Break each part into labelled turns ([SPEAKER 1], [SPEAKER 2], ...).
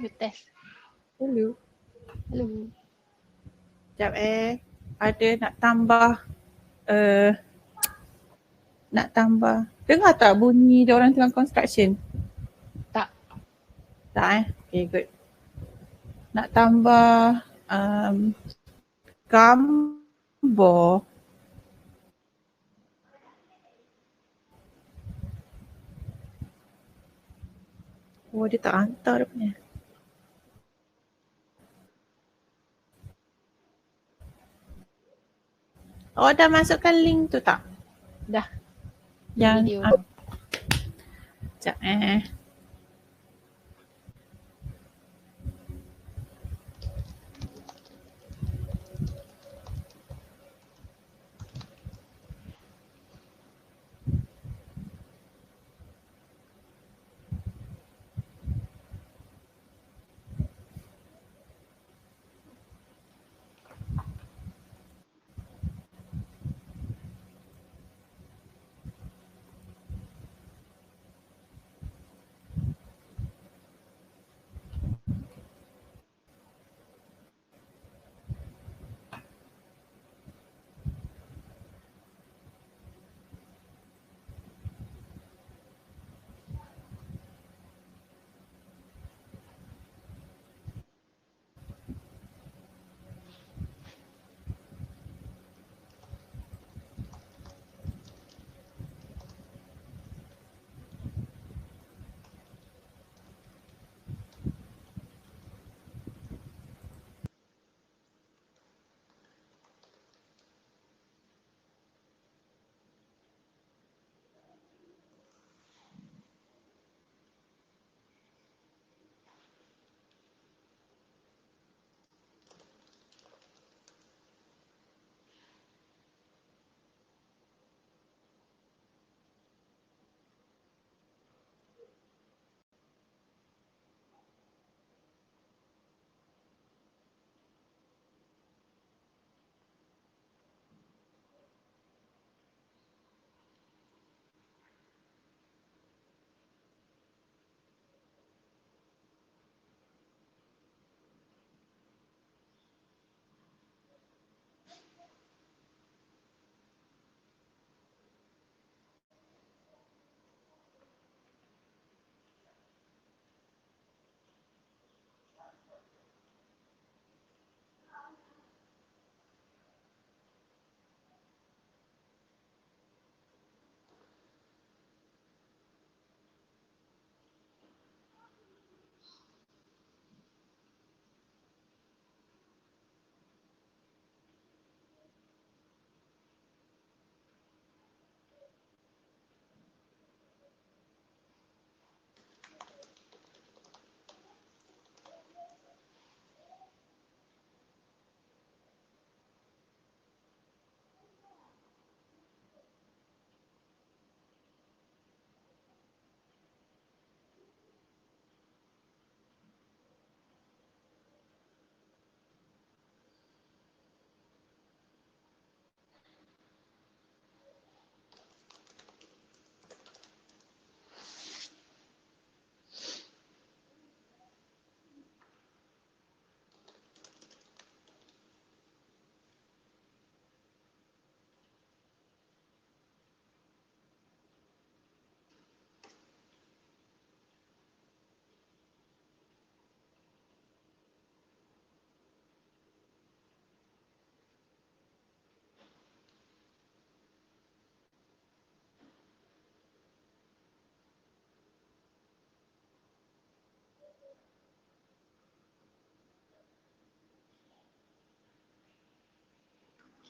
[SPEAKER 1] You test.
[SPEAKER 2] Hello.
[SPEAKER 1] Hello.
[SPEAKER 2] Sekejap Ada nak tambah nak tambah. Dengar tak bunyi dia orang tengah construction?
[SPEAKER 1] Tak.
[SPEAKER 2] Tak Okay, good. Nak tambah gambar. Oh, dia tak hantar dia punya. Oh, dah masukkan link tu tak?
[SPEAKER 1] Dah.
[SPEAKER 2] Yang
[SPEAKER 1] Video.
[SPEAKER 2] Sekejap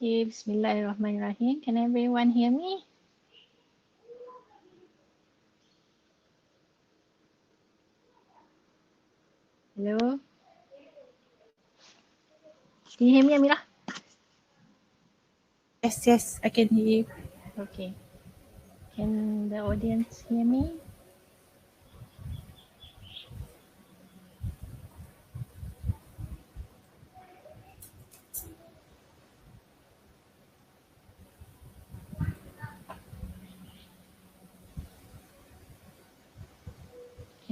[SPEAKER 1] Okay, Bismillahirrahmanirrahim. Can everyone hear me? Hello? Can you hear me, Amirah?
[SPEAKER 2] Yes, I can hear you.
[SPEAKER 1] Okay. Can the audience hear me?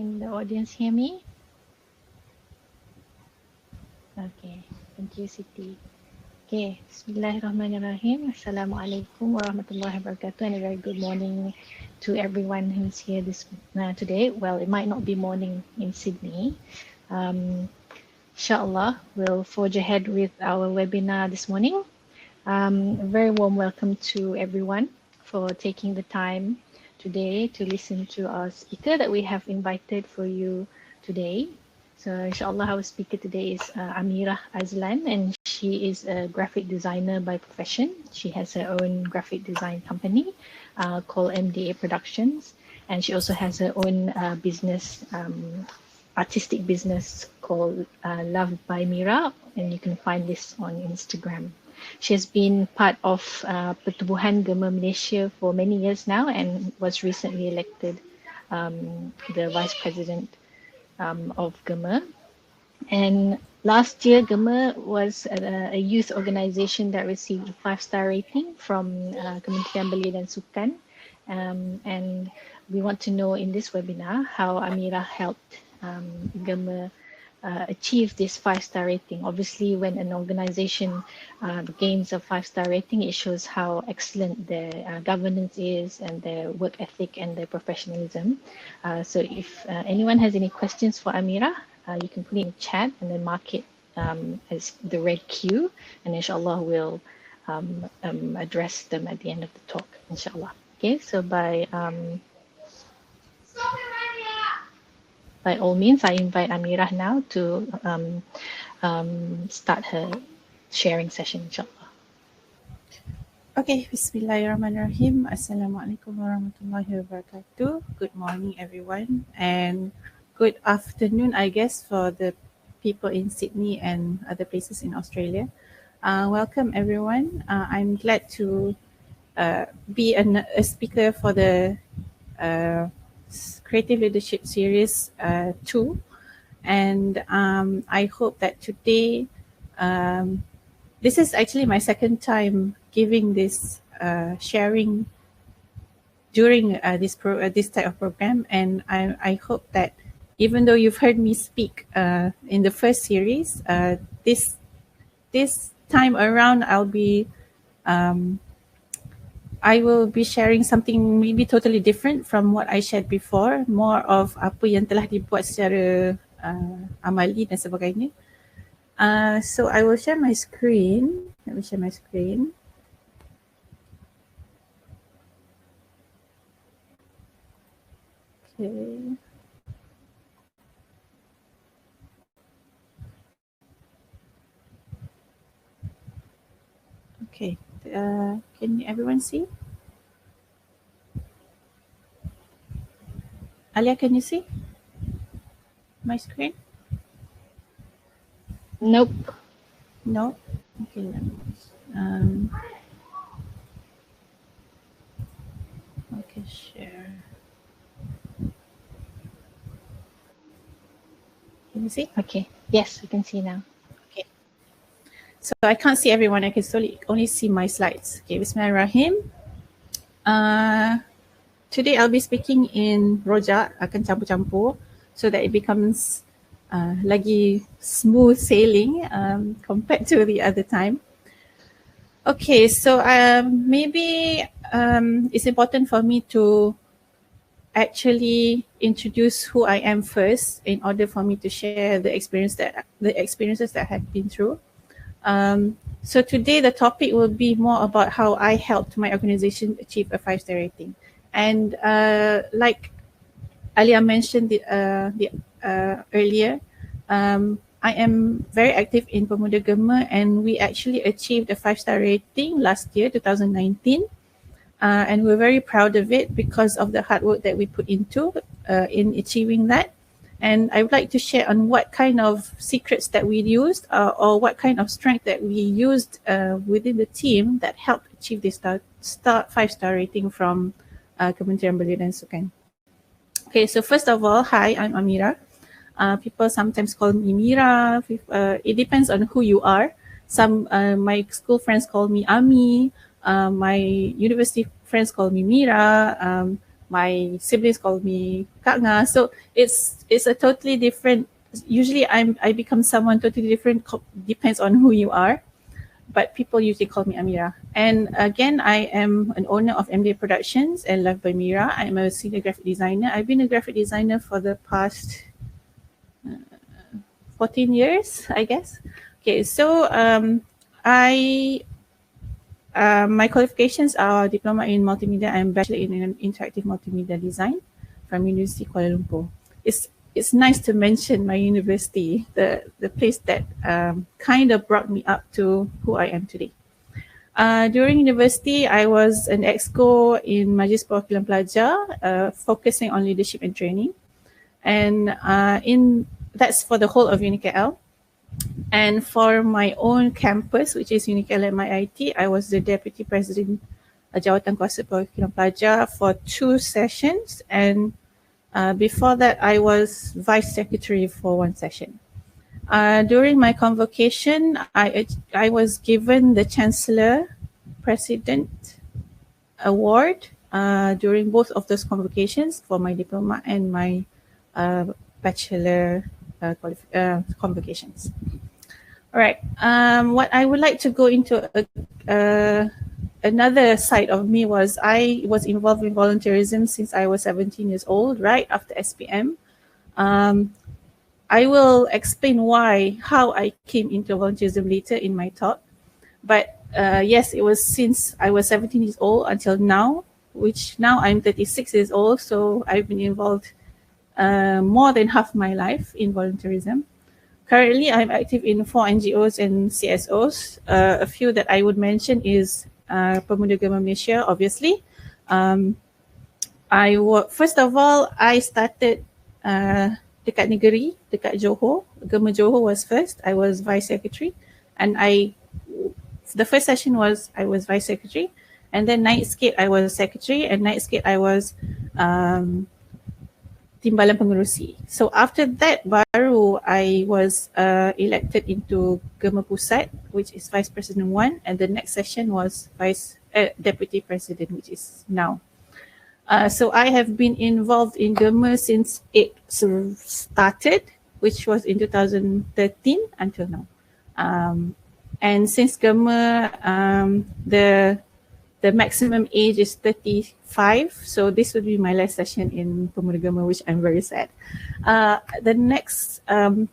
[SPEAKER 1] Can the audience hear me? Okay, thank you, Siti. Okay, Bismillahirrahmanirrahim. Assalamualaikum warahmatullahi wabarakatuh, and a very good morning to everyone who's here today. Well, it might not be morning in Sydney. Inshallah, we'll forge ahead with our webinar this morning. A very warm welcome to everyone for taking the time today to listen to our speaker that we have invited for you today. So inshallah, our speaker today is Amirah Azlan, and she is a graphic designer by profession. She has her own graphic design company called MDA Productions, and she also has her own business, artistic business called Love by Mira, and you can find this on Instagram. She has been part of Pertubuhan GEMA Malaysia for many years now and was recently elected the Vice President of GEMA. And last year, GEMA was a youth organisation that received a 5-star rating from Kementerian Belia dan Sukan. And we want to know in this webinar how Amirah helped GEMA achieve this 5-star rating. Obviously, when an organization gains a 5-star rating, it shows how excellent their governance is and their work ethic and their professionalism. So if anyone has any questions for Amirah, you can put it in chat and then mark it as the red Q, and inshallah we'll address them at the end of the talk, inshallah. Okay, so by all means, I invite Amirah now to start her sharing session, inshallah.
[SPEAKER 2] Okay, Bismillahirrahmanirrahim. Assalamualaikum warahmatullahi wabarakatuh. Good morning, everyone, and good afternoon, I guess, for the people in Sydney and other places in Australia. Welcome, everyone. I'm glad to be a speaker for the Creative Leadership Series 2, and I hope that today, this is actually my second time giving this sharing during this type of program, and I hope that even though you've heard me speak in the first series, this time around I will be sharing something maybe totally different from what I shared before, more of apa yang telah dibuat secara amali dan sebagainya. So I will share my screen. Let me share my screen. Okay. Okay. Can everyone see? Alia, can you see my screen?
[SPEAKER 1] Nope.
[SPEAKER 2] No? Okay, let me okay, share. Can you see?
[SPEAKER 1] Okay. Yes, we can see now.
[SPEAKER 2] Okay. So I can't see everyone. I can only see my slides. Okay, Bismillahirrahmanirrahim. Today I'll be speaking in Rojak, akan campur-campur so that it becomes lagi smooth sailing compared to the other time. Okay, so maybe it's important for me to actually introduce who I am first in order for me to share the experiences that I have been through. So today the topic will be more about how I helped my organization achieve a 5-star rating. And like Alia mentioned earlier, I am very active in Pemuda GEMA, and we actually achieved a 5-star rating last year, 2019. And we're very proud of it because of the hard work that we put into in achieving that. And I would like to share on what kind of secrets that we used or what kind of strength that we used within the team that helped achieve this 5-star rating from Kementerian Belia dan Sukan. Okay, so first of all, hi, I'm Amirah. People sometimes call me Mira. It depends on who you are. My school friends call me Ami. My university friends call me Mira. My siblings call me Kak Nga. So it's a totally different usually I become someone totally different, depends on who you are. But people usually call me Amirah. And again, I am an owner of MD Productions and Love by Mira. I'm a senior graphic designer. I've been a graphic designer for the past 14 years, I guess. Okay, so I my qualifications are diploma in multimedia and bachelor in interactive multimedia design from University Kuala Lumpur. It's nice to mention my university, the place that kind of brought me up to who I am today. During university, I was an exco in Majlis Perwakilan Pelajar, focusing on leadership and training, and that's for the whole of UniKL. And for my own campus, which is UniKL MIIT, I was the deputy president Jawatan Kuasa Perwakilan Pelajar for 2 sessions, and before that, I was vice secretary for 1 session. During my convocation, I was given the Chancellor President Award during both of those convocations for my diploma and my bachelor convocations. All right. What I would like to go into another side of me was I was involved in volunteerism since I was 17 years old, right after SPM. I will explain how I came into volunteerism later in my talk. But yes, it was since I was 17 years old until now, which now I'm 36 years old. So I've been involved more than half my life in volunteerism. Currently, I'm active in 4 NGOs and CSOs. A few that I would mention is Pemuda GEMA Malaysia, obviously. First of all, I started dekat negeri, dekat Johor. GEMA Johor was first. I was vice secretary, and the first session was I was vice secretary, and then naik sikit I was secretary, and naik sikit I was timbalan pengerusi. So after that, baru I was elected into GEMA Pusat, which is Vice President 1, and the next session was Deputy President, which is now. So I have been involved in GEMA since it started, which was in 2013 until now. And since GEMA, the maximum age is 35, so this would be my last session in Pemuda GEMA, which I'm very sad. The next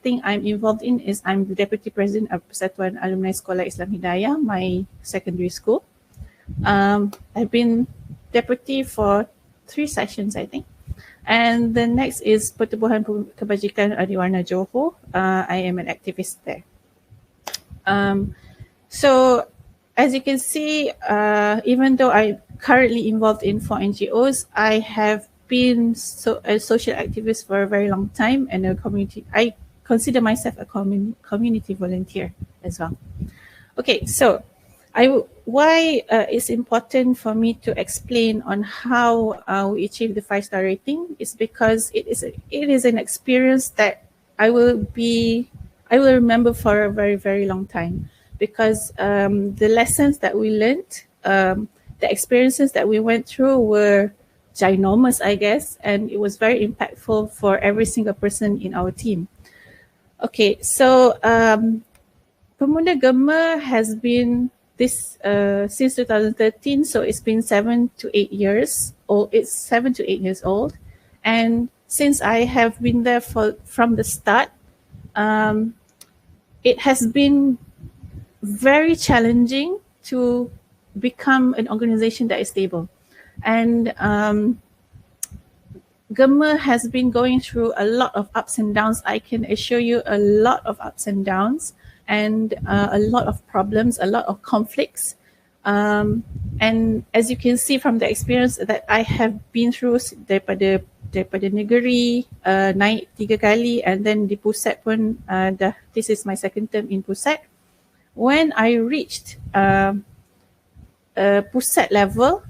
[SPEAKER 2] thing I'm involved in is I'm the Deputy President of Persatuan Alumni Sekolah Islam Hidayah, my secondary school. I've been deputy for 3 sessions, I think. And the next is Pertubuhan Kebajikan Adiwarna Johor. I am an activist there. So as you can see, even though I'm currently involved in 4 NGOs, I have been a social activist for a very long time, and I consider myself a community volunteer as well. Okay, so why it's important for me to explain on how we achieve the 5-star rating is because it is an experience that I will remember for a very, very long time. Because the lessons that we learned, the experiences that we went through were ginormous, I guess, and it was very impactful for every single person in our team. Okay, so Pemuda GEMA has been this since 2013, so it's been 7 to 8 years old. It's 7 to 8 years old, and since I have been there from the start, it has been very challenging to become an organization that is stable. And GEMA has been going through a lot of ups and downs. I can assure you a lot of ups and downs and a lot of problems, a lot of conflicts. And as you can see from the experience that I have been through daripada negeri, naik 3 kali, and then di pusat pun, this is my second term in pusat. When I reached pusat level,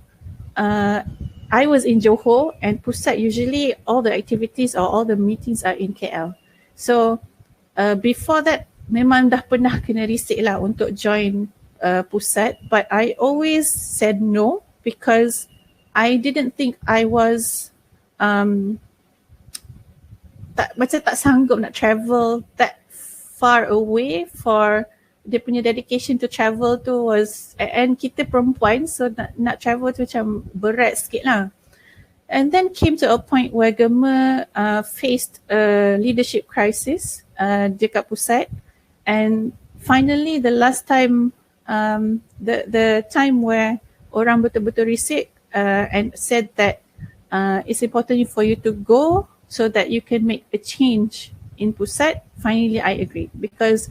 [SPEAKER 2] I was in Johor, and pusat usually all the activities or all the meetings are in KL. So before that, memang dah pernah kena risik lah untuk join pusat, but I always said no because I didn't think I was macam tak sanggup nak travel that far away for dia punya dedication to travel tu was, and kita perempuan, so nak travel tu macam berat sikit lah. And then came to a point where GEMA faced a leadership crisis dekat pusat, and finally the last time, the time where orang betul-betul risik and said that it's important for you to go so that you can make a change in pusat. Finally, I agreed because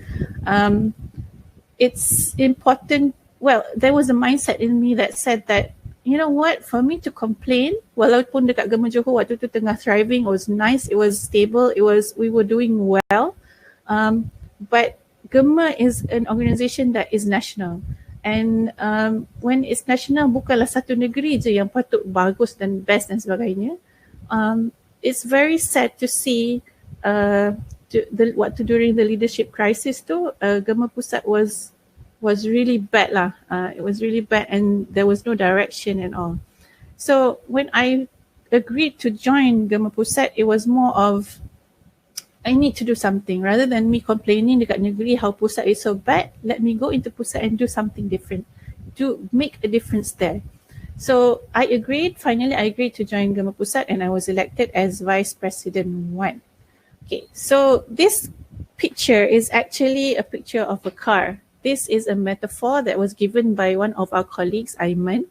[SPEAKER 2] it's important. Well, there was a mindset in me that said that, you know what, for me to complain, walaupun dekat GEMA Johor waktu tu tengah thriving, it was nice, it was stable, we were doing well, but GEMA is an organisation that is national, and when it's national, bukanlah satu negeri je yang patut bagus dan best dan sebagainya. It's very sad to see waktu during the leadership crisis tu, GEMA Pusat was really bad lah. It was really bad, and there was no direction and all. So when I agreed to join GEMA Pusat, it was more of, I need to do something. Rather than me complaining dekat negeri how pusat is so bad, let me go into pusat and do something different, to make a difference there. So I agreed, finally I agreed to join GEMA Pusat, and I was elected as Vice President 1. Okay, so this picture is actually a picture of a car. This is a metaphor that was given by one of our colleagues, Ayman.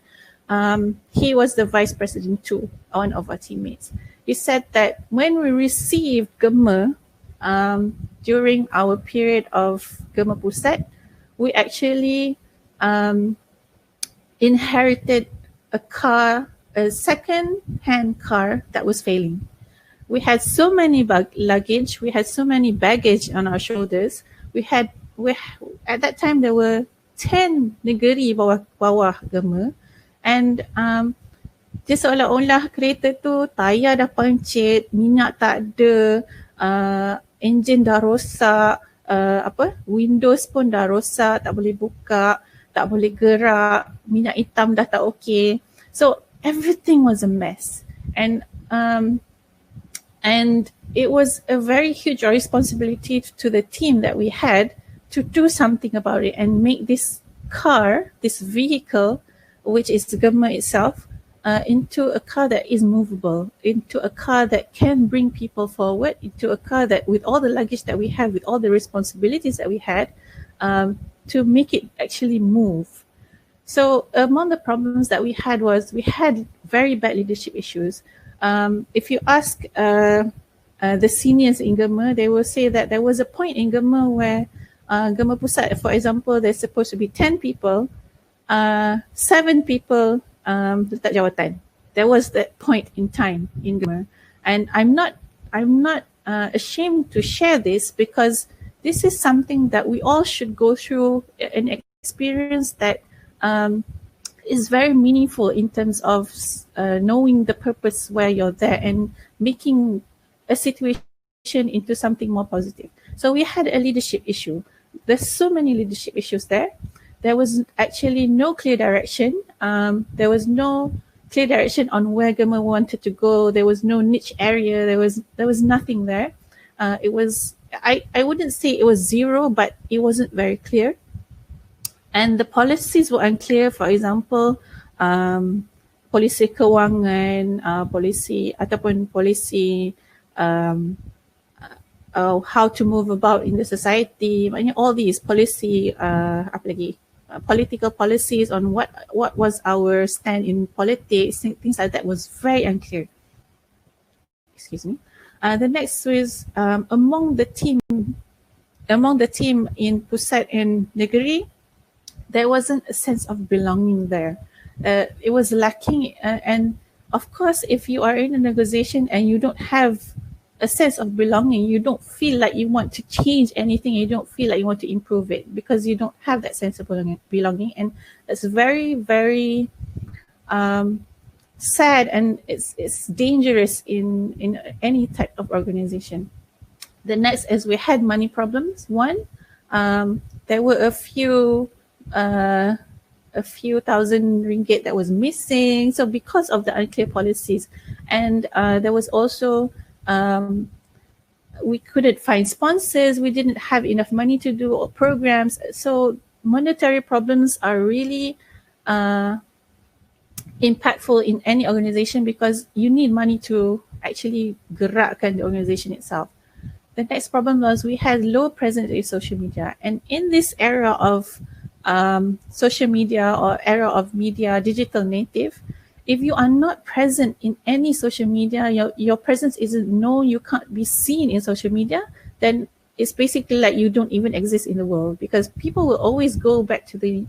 [SPEAKER 2] He was the Vice President too, one of our teammates. He said that when we received GEMA, during our period of GEMA Pusat, we actually inherited a car, a second-hand car that was failing. We had so many luggage, we had so many baggage on our shoulders. At that time there were 10 negeri bawah GEMA, and dia seolah-olah kereta tu tayar dah pancit, minyak tak ada, enjin dah rosak, windows pun dah rosak, tak boleh buka, tak boleh gerak, minyak hitam dah tak okay. So everything was a mess, and it was a very huge responsibility to the team that we had to do something about it and make this car, this vehicle, which is GEMA itself, into a car that is movable, into a car that can bring people forward, into a car that, with all the luggage that we have, with all the responsibilities that we had, to make it actually move. So among the problems that we had was, we had very bad leadership issues. If you ask the seniors in GEMA, they will say that there was a point in GEMA where GEMA Pusat, for example, there's supposed to be 10 people, 7 people letak jawatan. There was that point in time in GEMA, and I'm not ashamed to share this, because this is something that we all should go through, an experience that is very meaningful in terms of knowing the purpose where you're there and making a situation into something more positive. So we had a leadership issue. There's so many leadership issues there. There was actually no clear direction. There was no clear direction on where GEMA wanted to go. There was no niche area. There was nothing there. It was, I wouldn't say it was zero, but it wasn't very clear. And the policies were unclear. For example, polisi kewangan, polisi how to move about in the society. All these policy, political policies on what was our stand in politics, things like that was very unclear. Excuse me. The next was among the team in Pusat and Negeri, there wasn't a sense of belonging there. It was lacking, and of course, if you are in a negotiation and you don't have a sense of belonging, you don't feel like you want to change anything, you don't feel like you want to improve it, because you don't have that sense of belonging, and it's very, very sad, and it's dangerous in any type of organization. The next is we had money problems. One, there were a few thousand ringgit that was missing. So because of the unclear policies, and there was also we couldn't find sponsors, we didn't have enough money to do programs. So monetary problems are really impactful in any organization because you need money to actually gerakkan the organization itself. The next problem was we had low presence in social media. And in this era of social media or era of media, digital native, if you are not present in any social media, your presence isn't known, you can't be seen in social media, then it's basically like you don't even exist in the world, because people will always go back to the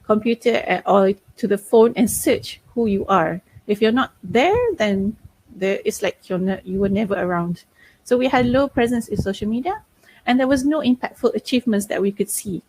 [SPEAKER 2] computer or to the phone and search who you are. If you're not there, then it's like you were never around. So we had low presence in social media, and there was no impactful achievements that we could see.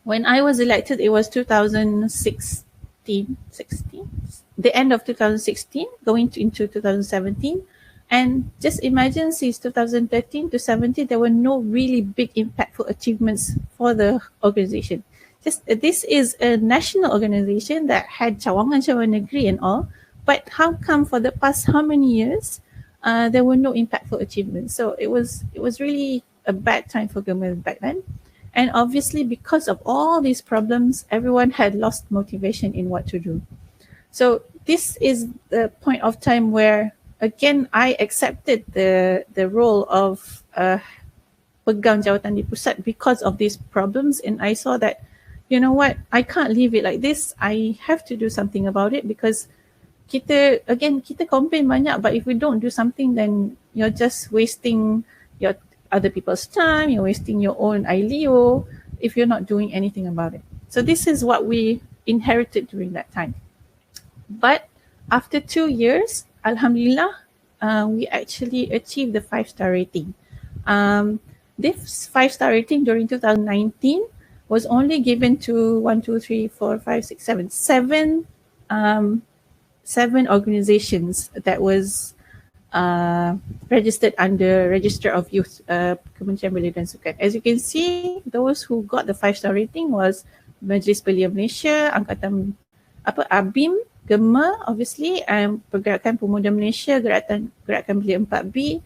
[SPEAKER 2] When I was elected, it was 2016, the end of 2016, going into 2017. And just imagine, since 2013 to 17, there were no really big impactful achievements for the organization. This is a national organization that had cawangan negeri and all, but how come for the past how many years there were no impactful achievements? So it was really a bad time for GEMA back then. And obviously, because of all these problems, everyone had lost motivation in what to do. So this is the point of time where, again, I accepted the role of pegang jawatan di pusat because of these problems. And I saw that, you know what, I can't leave it like this. I have to do something about it, because kita complain banyak, but if we don't do something, then you're just wasting your other people's time, you're wasting your own ILEO if you're not doing anything about it. So this is what we inherited during that time. But after 2 years, Alhamdulillah, we actually achieved the 5-star rating. This 5-star rating during 2019 was only given to 7 organizations that was registered under Register of Youth, Kementerian Belia dan Sukan. As you can see, those who got the 5-star rating was Majlis Belia Malaysia, Angkatan ABIM, GEMA, obviously, Pergerakan Pemuda Malaysia, Gerakan Belia 4B,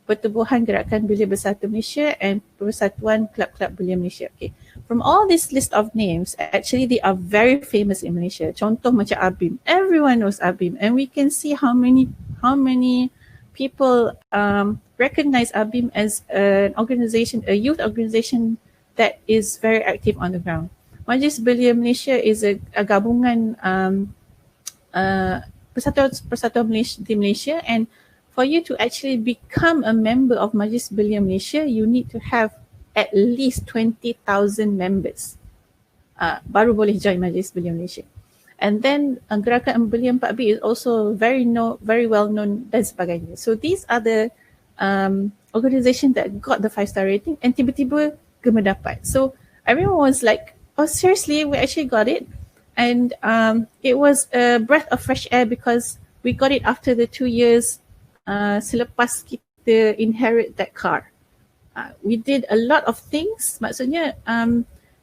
[SPEAKER 2] Pertubuhan Gerakan Belia Bersatu Malaysia, and Persatuan Kelab-Kelab Belia Malaysia. Okay. From all this list of names, actually they are very famous in Malaysia. Contoh macam ABIM, everyone knows ABIM, and we can see how many people recognize ABIM as an organization, a youth organization that is very active on the ground. Majlis Belia Malaysia is a gabungan persatuan di Malaysia, and for you to actually become a member of Majlis Belia Malaysia, you need to have at least 20,000 members. Baru boleh join Majlis Belia Malaysia. And then Gerakan Belia 4B is also very well known dan sebagainya. So these are the organization that got the 5-star rating, and tiba-tiba GEMA dapat. So everyone was like, oh seriously, we actually got it. And it was a breath of fresh air, because we got it after the 2 years selepas kita inherit that car. We did a lot of things. Maksudnya,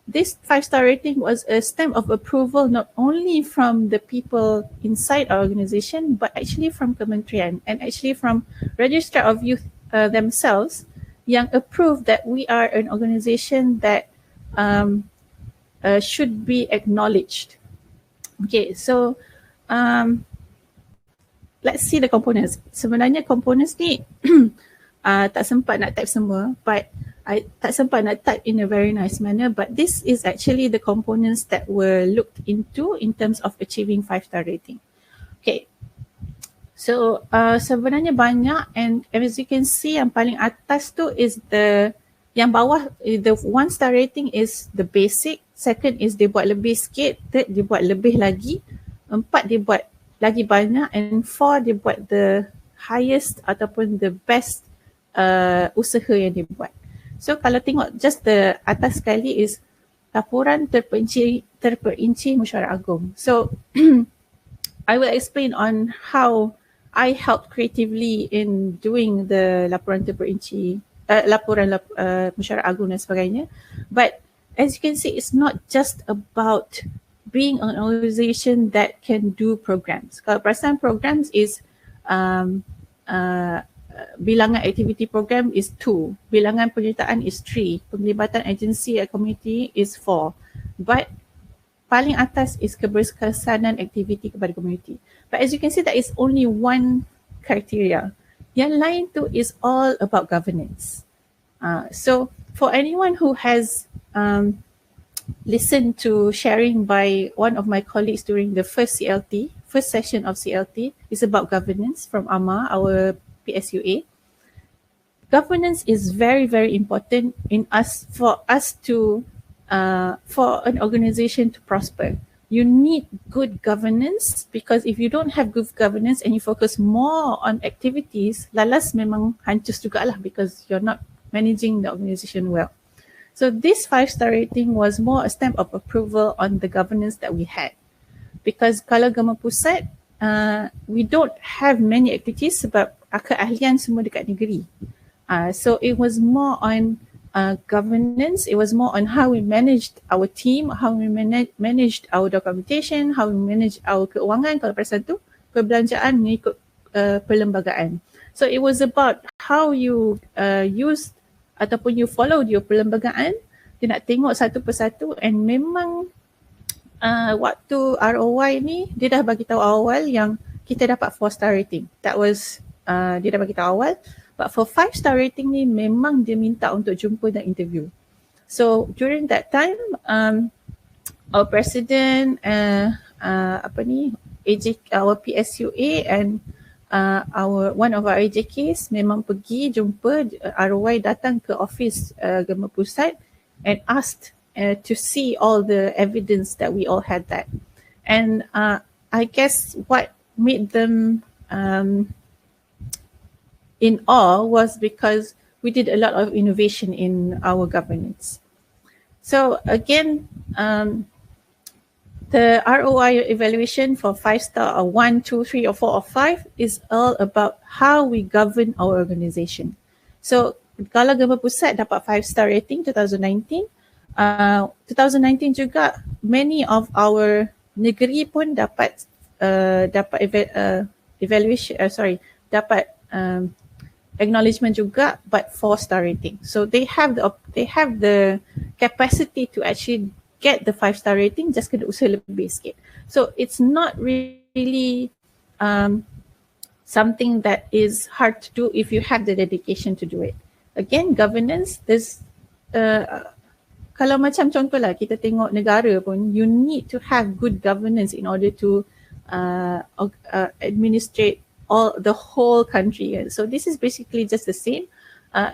[SPEAKER 2] this 5-star rating was a stamp of approval not only from the people inside our organization, but actually from Kementerian and actually from Register of Youth themselves, yang approved that we are an organization that should be acknowledged. Okay, so let's see the components. Sebenarnya components ni tak sempat nak type semua, but I tak sempat nak type in a very nice manner, but this is actually the components that were looked into in terms of achieving 5-star rating. Okay, so sebenarnya banyak, and as you can see, yang paling atas tu is yang bawah, the 1-star rating is the basic, second is dia buat lebih sikit, third dia buat lebih lagi, 4 dia buat lagi banyak, and 4 dia buat the highest ataupun the best usaha yang dia buat. So kalau tengok just the atas sekali is laporan terperinci mesyuarat agung. So I will explain on how I helped creatively in doing the laporan terperinci, laporan mesyuarat agung dan sebagainya. But as you can see, it's not just about being an organization that can do programs. Kalau perasan programs is bilangan activity program is 2, bilangan penyertaan is 3, penglibatan agensi and community is 4, but paling atas is keberkesanan aktiviti kepada community. But as you can see, that is only one criteria. Yang lain tu is all about governance. So for anyone who has listened to sharing by one of my colleagues during the first session of CLT, is about governance from AMA, our PSUA. Governance is very, very important for an organization to prosper. You need good governance, because if you don't have good governance and you focus more on activities, lalas memang hancur jugalah, because you're not managing the organization well. So this 5-star rating was more a stamp of approval on the governance that we had. Because kalau GEMA Pusat, we don't have many activities sebab keahlian semua dekat negeri. So it was more on governance, it was more on how we managed our team, how we managed our documentation, how we managed our keuangan, kalau pada satu perbelanjaan mengikut perlembagaan. So it was about how you used ataupun you followed your perlembagaan. Dia nak tengok satu persatu, and memang waktu ROI ni dia dah bagi tahu awal yang kita dapat 4-star rating. That was dia dah bagi tahu awal. But for 5-star rating ni memang dia minta untuk jumpa dan interview. So during that time, our president, our PSUA and one of our AJKs memang pergi jumpa. ROI datang ke office GEMA Pusat and asked to see all the evidence that we all had that. And I guess what made them in awe was because we did a lot of innovation in our governance. So again, the ROI evaluation for 5-star or 1, 2, 3 or 4 or 5 is all about how we govern our organization. So kalau GEMA Pusat dapat 5-star rating 2019, 2019 juga many of our negeri pun dapat acknowledgement juga, but 4-star rating. So they have the capacity to actually get the 5-star rating, just kena usaha lebih sikit. So it's not really something that is hard to do if you have the dedication to do it. Again, governance, there's kalau macam contohlah kita tengok negara pun, you need to have good governance in order to administrate the whole country. So this is basically just the same.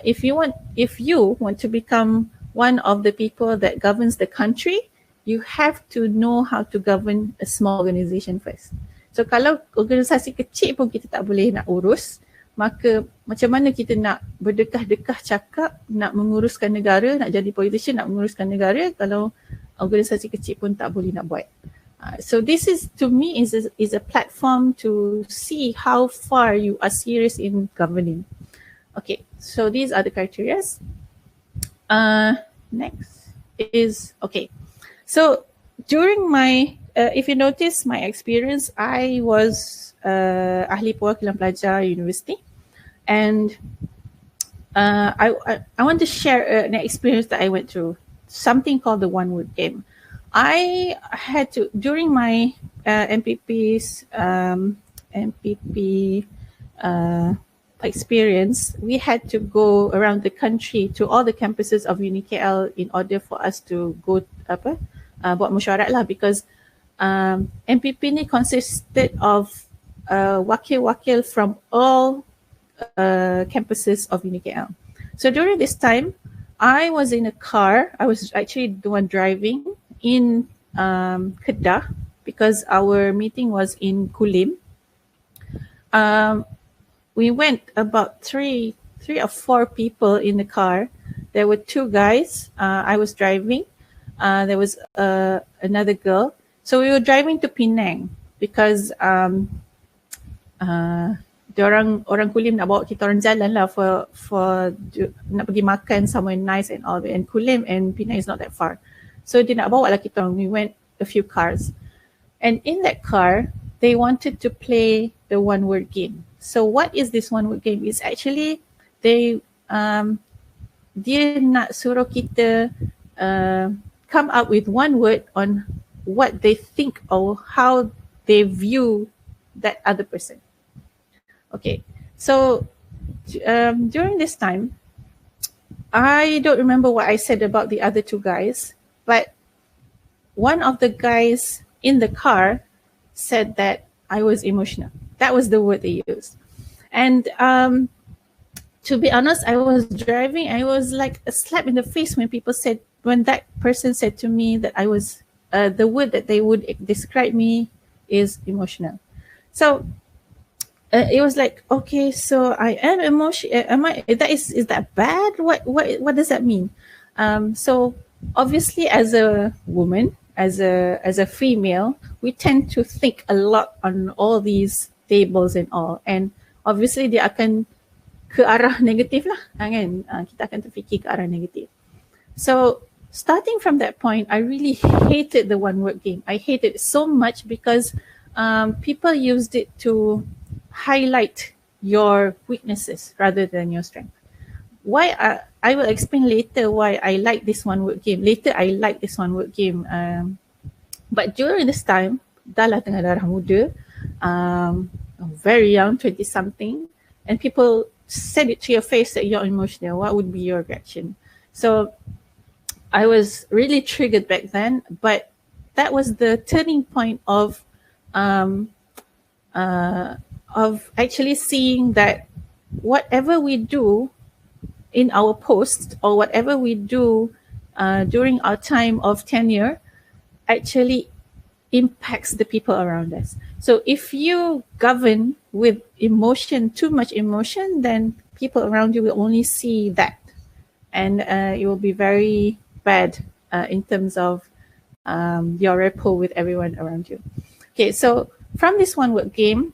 [SPEAKER 2] If you want to become one of the people that governs the country, you have to know how to govern a small organization first. So kalau organisasi kecil pun kita tak boleh nak urus, maka macam mana kita nak berdekah-dekah cakap nak menguruskan negara, nak jadi politician, nak menguruskan negara kalau organisasi kecil pun tak boleh nak buat. So this is, to me, is a platform to see how far you are serious in governing. Okay, so these are the criteria. Next is, okay. So during my, if you notice my experience, I was ahli perwakilan pelajar university, and I want to share an experience that I went through, something called the one-word game. I had to, during my MPP experience, we had to go around the country to all the campuses of UniKL in order for us to go buat mesyuarat lah, because MPP ni consisted of wakil-wakil from all campuses of UniKL. So during this time, I was in a car. I was actually the one driving in Kedah, because our meeting was in Kulim. We went about three or four people in the car. There were 2 guys. I was driving. There was another girl. So we were driving to Penang because orang Kulim nak bawa kita orang jalan lah for nak pergi makan somewhere nice and all that. And Kulim and Penang is not that far. So dia nak bawa lah kita orang. We went a few cars. And in that car, they wanted to play the one-word game. So what is this one word game? It's actually they dia nak suruh kita come up with one word on what they think or how they view that other person. Okay, so during this time, I don't remember what I said about the other two guys, but one of the guys in the car said that I was emotional. That was the word they used. And to be honest, I was driving. I was like a slap in the face when that person said to me that I was, the word that they would describe me is emotional. So it was like, okay, so I am emotional. Is that bad? What does that mean? So obviously, as a woman, as a female, we tend to think a lot on all these tables and all, and obviously dia akan ke arah negatif lah, kan? Kita akan terfikir ke arah negatif. So starting from that point, I really hated the one word game. I hated it so much because people used it to highlight your weaknesses rather than your strength. Why I will explain later why I like this one word game. Later I like this one word game. But during this time, dah lah tengah darah muda, very young, 20 something, and people said it to your face that you're emotional. What would be your reaction? So I was really triggered back then, but that was the turning point of actually seeing that whatever we do in our posts or whatever we do during our time of tenure actually impacts the people around us. So if you govern with emotion, too much emotion, then people around you will only see that, and it will be very bad in terms of your rapport with everyone around you. Okay, so from this one word game,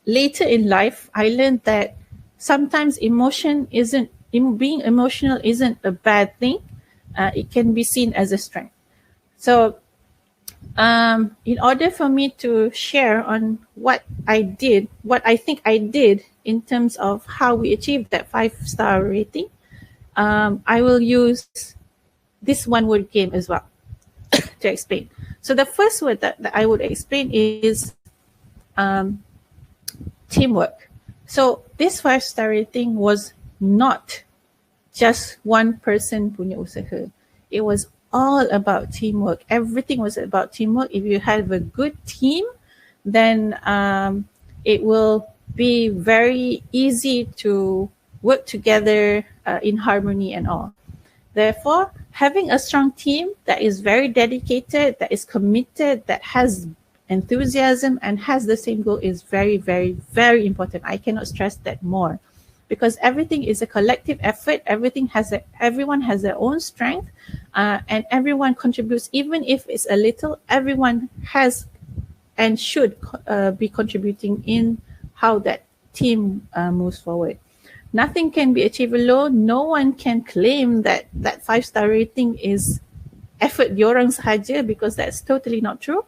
[SPEAKER 2] later in life, I learned that sometimes being emotional isn't a bad thing. It can be seen as a strength. So in order for me to share on what I think I did in terms of how we achieved that 5-star rating, I will use this one word game as well to explain. So the first word that I would explain is teamwork. So this 5-star rating was not just one person punya usaha. It was all about teamwork. Everything was about teamwork. If you have a good team, then it will be very easy to work together in harmony and all. Therefore, having a strong team that is very dedicated, that is committed, that has enthusiasm and has the same goal is very, very, very important. I cannot stress that more, because everything is a collective effort. Everyone has their own strength, and everyone contributes. Even if it's a little, everyone has and should be contributing in how that team moves forward. Nothing can be achieved alone. No one can claim that 5-star rating is effort diorang sahaja, because that's totally not true.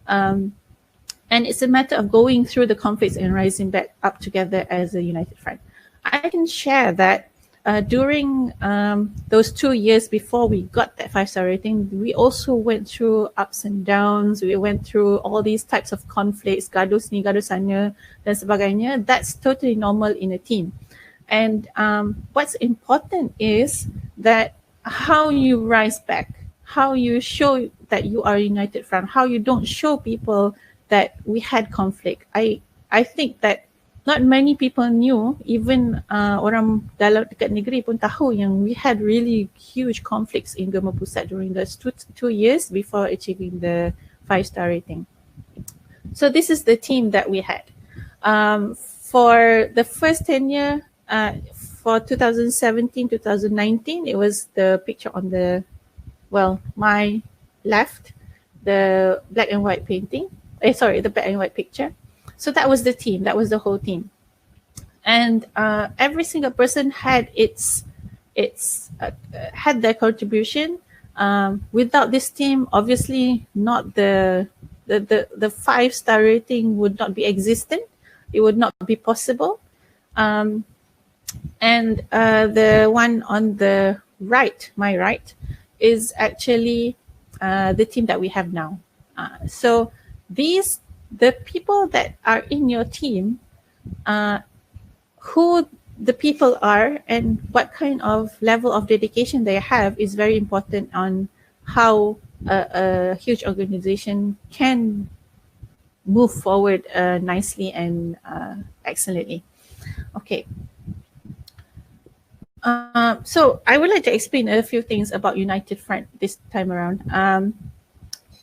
[SPEAKER 2] And it's a matter of going through the conflicts and rising back up together as a united front. I can share that during those 2 years before we got that 5-star rating, we also went through ups and downs. We went through all these types of conflicts, gaduh sini, gaduh sana, dan sebagainya. That's totally normal in a team. And what's important is that how you rise back, how you show that you are a united front, how you don't show people that we had conflict. I think that not many people knew, even orang dalam dekat negeri pun tahu yang we had really huge conflicts in GEMA Pusat during those two years before achieving the 5-star rating. So this is the team that we had. For the first tenure, for 2017-2019, it was the picture on my left, the black and white painting. The black and white picture. So that was the team. That was the whole team, and every single person had had their contribution. Without this team, obviously, not the 5-star rating would not be existent. it would not be possible. And the one on the right, my right, is actually the team that we have now. So the people that are in your team, who the people are and what kind of level of dedication they have is very important on how a huge organization can move forward nicely and excellently. Okay. So I would like to explain a few things about United Front this time around.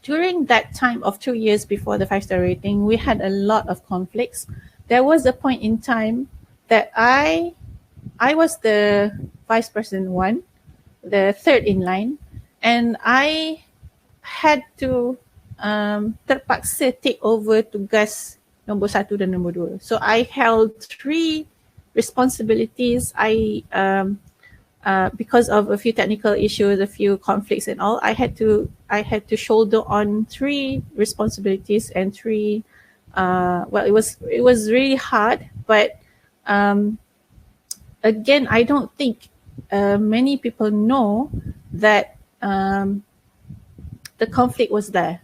[SPEAKER 2] During that time of 2 years before the 5-star rating, we had a lot of conflicts. There was a point in time that I was the vice president one, the third in line, and I had to terpaksa take over tugas nombor 1 dan nombor 2. So I held 3 responsibilities. Because of a few technical issues, a few conflicts and all, I had to shoulder on 3 responsibilities and 3 well, it was really hard, but again, I don't think many people know that the conflict was there,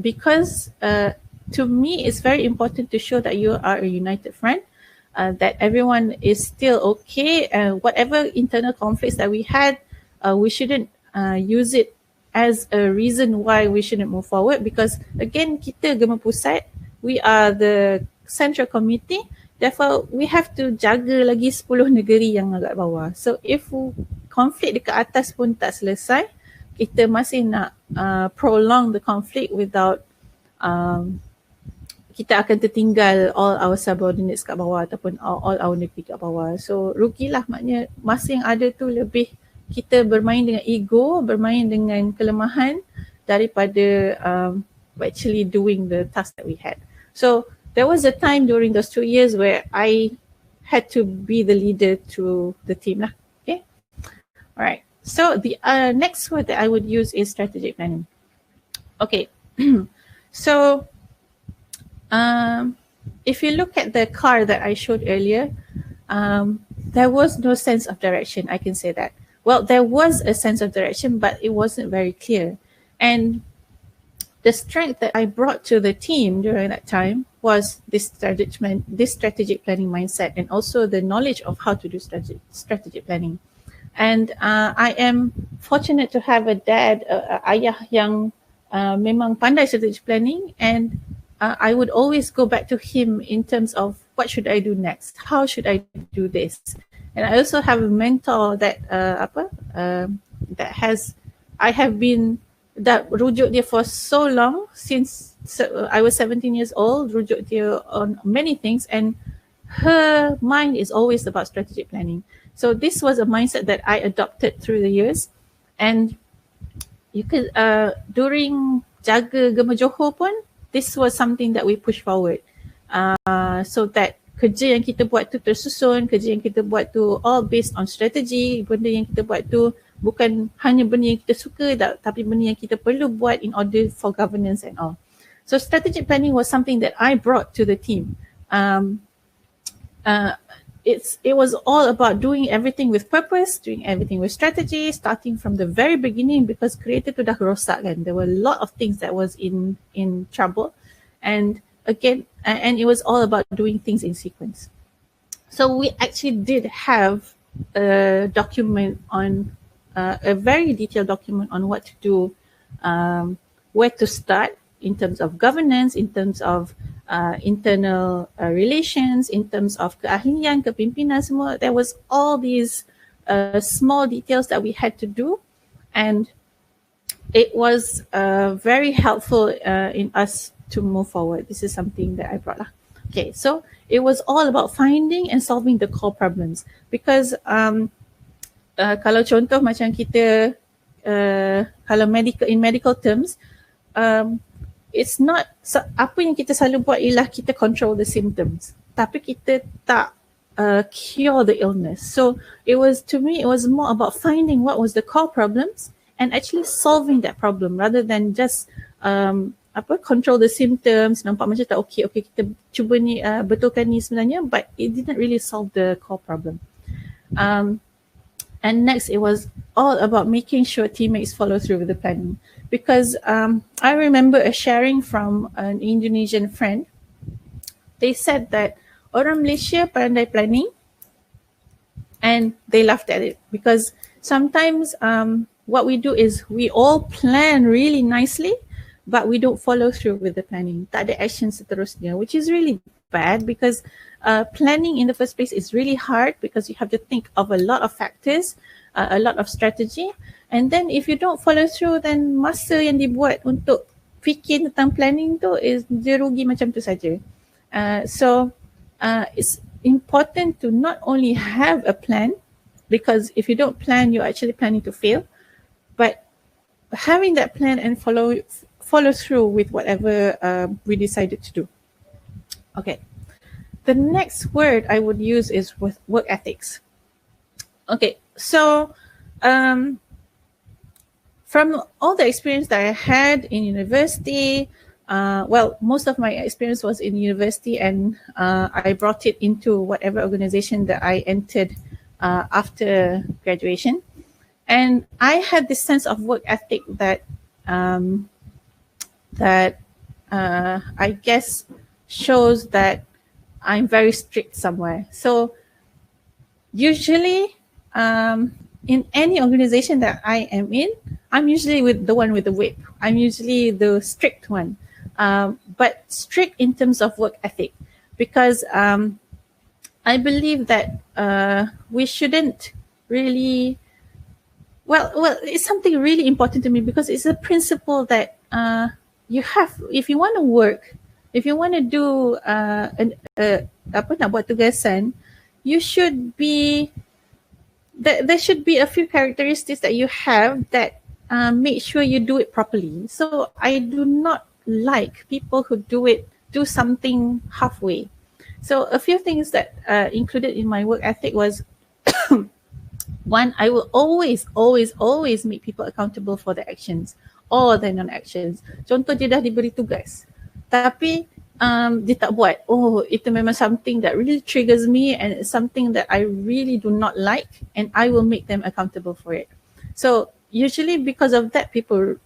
[SPEAKER 2] because to me it's very important to show that you are a united front, that everyone is still okay, and whatever internal conflicts that we had, we shouldn't use it as a reason why we shouldn't move forward, because again, kita GEMA Pusat, we are the central committee, therefore we have to jaga lagi 10 negeri yang agak bawah. So if konflik dekat atas pun tak selesai, kita masih nak prolong the conflict without kita akan tertinggal all our subordinates kat bawah ataupun all our negeri kat bawah. So rugilah, maknanya masa yang ada tu lebih kita bermain dengan ego, bermain dengan kelemahan daripada actually doing the task that we had. So there was a time during those 2 years where I had to be the leader to the team lah. Okay, all right. So the next word that I would use is strategic planning. Okay, so if you look at the car that I showed earlier, there was no sense of direction, I can say that. Well, there was a sense of direction, but it wasn't very clear. And the strength that I brought to the team during that time was this strategic planning mindset, and also the knowledge of how to do strategic planning. And I am fortunate to have a dad, ayah yang memang pandai strategic planning, and I would always go back to him in terms of what should I do next? How should I do this? And I also have a mentor that I have been that rujuk dia for so long, since I was 17 years old, rujuk dia on many things, and her mind is always about strategic planning. So this was a mindset that I adopted through the years, and you could during jaga GEMA Johor pun, this was something that we push forward, so that kerja yang kita buat tu tersusun, kerja yang kita buat tu all based on strategy, benda yang kita buat tu bukan hanya benda yang kita suka, tapi benda yang kita perlu buat in order for governance and all. So strategic planning was something that I brought to the team. It was all about doing everything with purpose, doing everything with strategy, starting from the very beginning, because creator tu dah rosak kan. There were a lot of things that was in trouble, and again, and it was all about doing things in sequence. So we actually did have a document on a very detailed document on what to do, where to start in terms of governance, in terms of internal relations, in terms of keahlian, kepimpinan semua. There was all these small details that we had to do, and it was very helpful in us to move forward. This is something that I brought lah. Okay, so it was all about finding and solving the core problems, because kalau contoh macam kita kalau in medical terms, it's not apa yang kita selalu buat ialah kita control the symptoms, tapi kita tak cure the illness. So to me it was more about finding what was the core problems and actually solving that problem, rather than just control the symptoms, nampak macam tak okay, kita cuba ni betulkan ni sebenarnya, but it didn't really solve the core problem. And next, it was all about making sure teammates follow through with the planning. Because I remember a sharing from an Indonesian friend. They said that orang Malaysia pandai planning, and they laughed at it because sometimes what we do is we all plan really nicely, but we don't follow through with the planning. Tak ada action seterusnya, which is really bad because planning in the first place is really hard because you have to think of a lot of factors, a lot of strategy, and then if you don't follow through, then masa yang dibuat untuk fikir tentang planning tu is dia rugi macam tu saja. So it's important to not only have a plan, because if you don't plan, you're actually planning to fail, but having that plan and follow through with whatever we decided to do. Okay. The next word I would use is with work ethics. Okay, so from all the experience that I had in university, well, most of my experience was in university, and I brought it into whatever organization that I entered after graduation. And I had this sense of work ethic that I guess shows that I'm very strict somewhere. So usually in any organization that I am in, I'm usually the one with the whip. I'm usually the strict one, but strict in terms of work ethic, because I believe that we shouldn't really, well, it's something really important to me because it's a principle that you have, if you want to work, if you want to do nak buat tugasan, you should be, there should be a few characteristics that you have that make sure you do it properly. So I do not like people who do something halfway. So a few things that included in my work ethic was one, I will always make people accountable for their actions or their non-actions. Contoh, dia dah diberi tugas, tapi dia tak buat. Oh, itu memang something that really triggers me, and it's something that I really do not like, and I will make them accountable for it. So usually because of that, people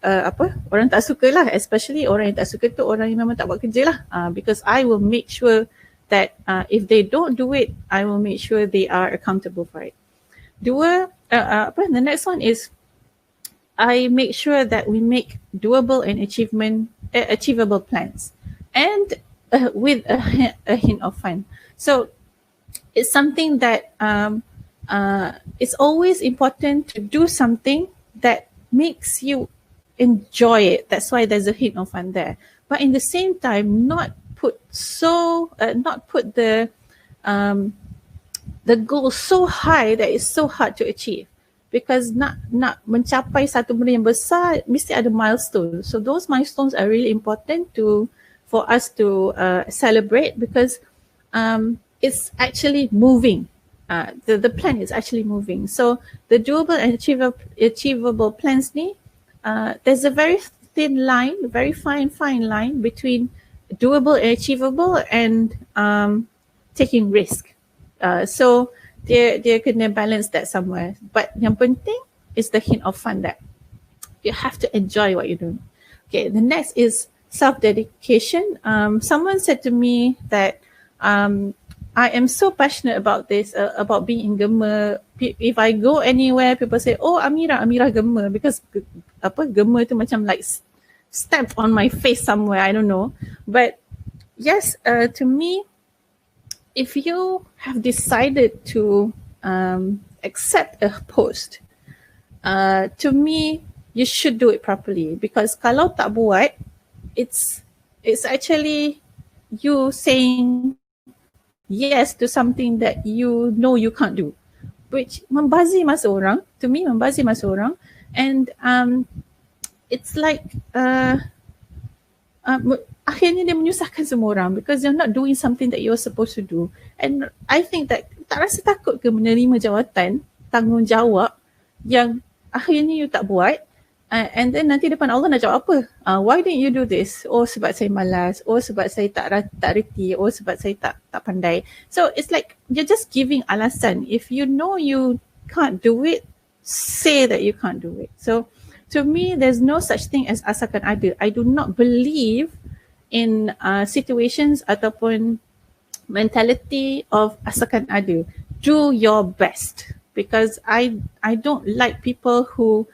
[SPEAKER 2] orang tak suka lah, especially orang yang tak suka tu orang yang memang tak buat kerja lah, because I will make sure that if they don't do it, I will make sure they are accountable for it. The next one is I make sure that we make doable and achievable plans, and with a hint of fun. So it's something that it's always important to do something that makes you enjoy it. That's why there's a hint of fun there. But in the same time, not put the goal so high that it's so hard to achieve. Because nak mencapai satu benda yang besar, mesti ada milestone. So those milestones are really important for us to celebrate, because it's actually moving. The plan is actually moving. So the doable and achievable plans ni, there's a very thin line, very fine line between doable and achievable and taking risk. So dia kena balance that somewhere. But yang penting is the hint of fun, that you have to enjoy what you're doing. Okay, the next is self-dedication. Someone said to me that I am so passionate about this, about being in GEMA. If I go anywhere, people say, oh, Amirah GEMA, because GEMA tu macam like stamped on my face somewhere, I don't know. But yes, to me, if you have decided to accept a post, to me, you should do it properly, because kalau tak buat, it's actually you saying yes to something that you know you can't do, which membazir masa orang. To me, membazir masa orang, and it's like akhirnya dia menyusahkan semua orang, because you're not doing something that you're supposed to do. And I think that tak rasa takut ke menerima jawatan, tanggungjawab yang akhirnya you tak buat, And then nanti depan Allah nak jawab apa? Why didn't you do this? Oh, sebab saya malas. Oh, sebab saya tak reti. Oh, sebab saya tak pandai. So it's like you're just giving alasan. If you know you can't do it, say that you can't do it. So to me, there's no such thing as asalkan ada. I do not believe in situations ataupun mentality of asalkan ada. Do your best, because I don't like people who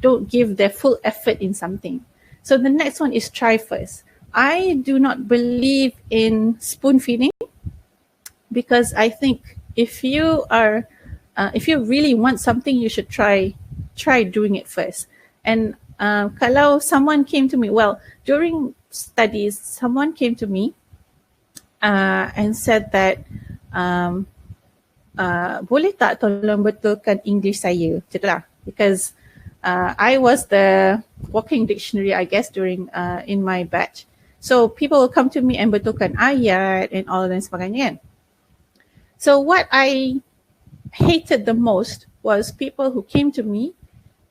[SPEAKER 2] don't give their full effort in something. So the next one is try first. I do not believe in spoon feeding, because I think if you really want something, you should try doing it first. And kalau someone came to me, during studies, someone came to me and said that boleh tak tolong betulkan English saya, macam itulah, because I was the walking dictionary, I guess, during in my batch. So people will come to me and betulkan ayat and all dan sebagainya kan. So what I hated the most was people who came to me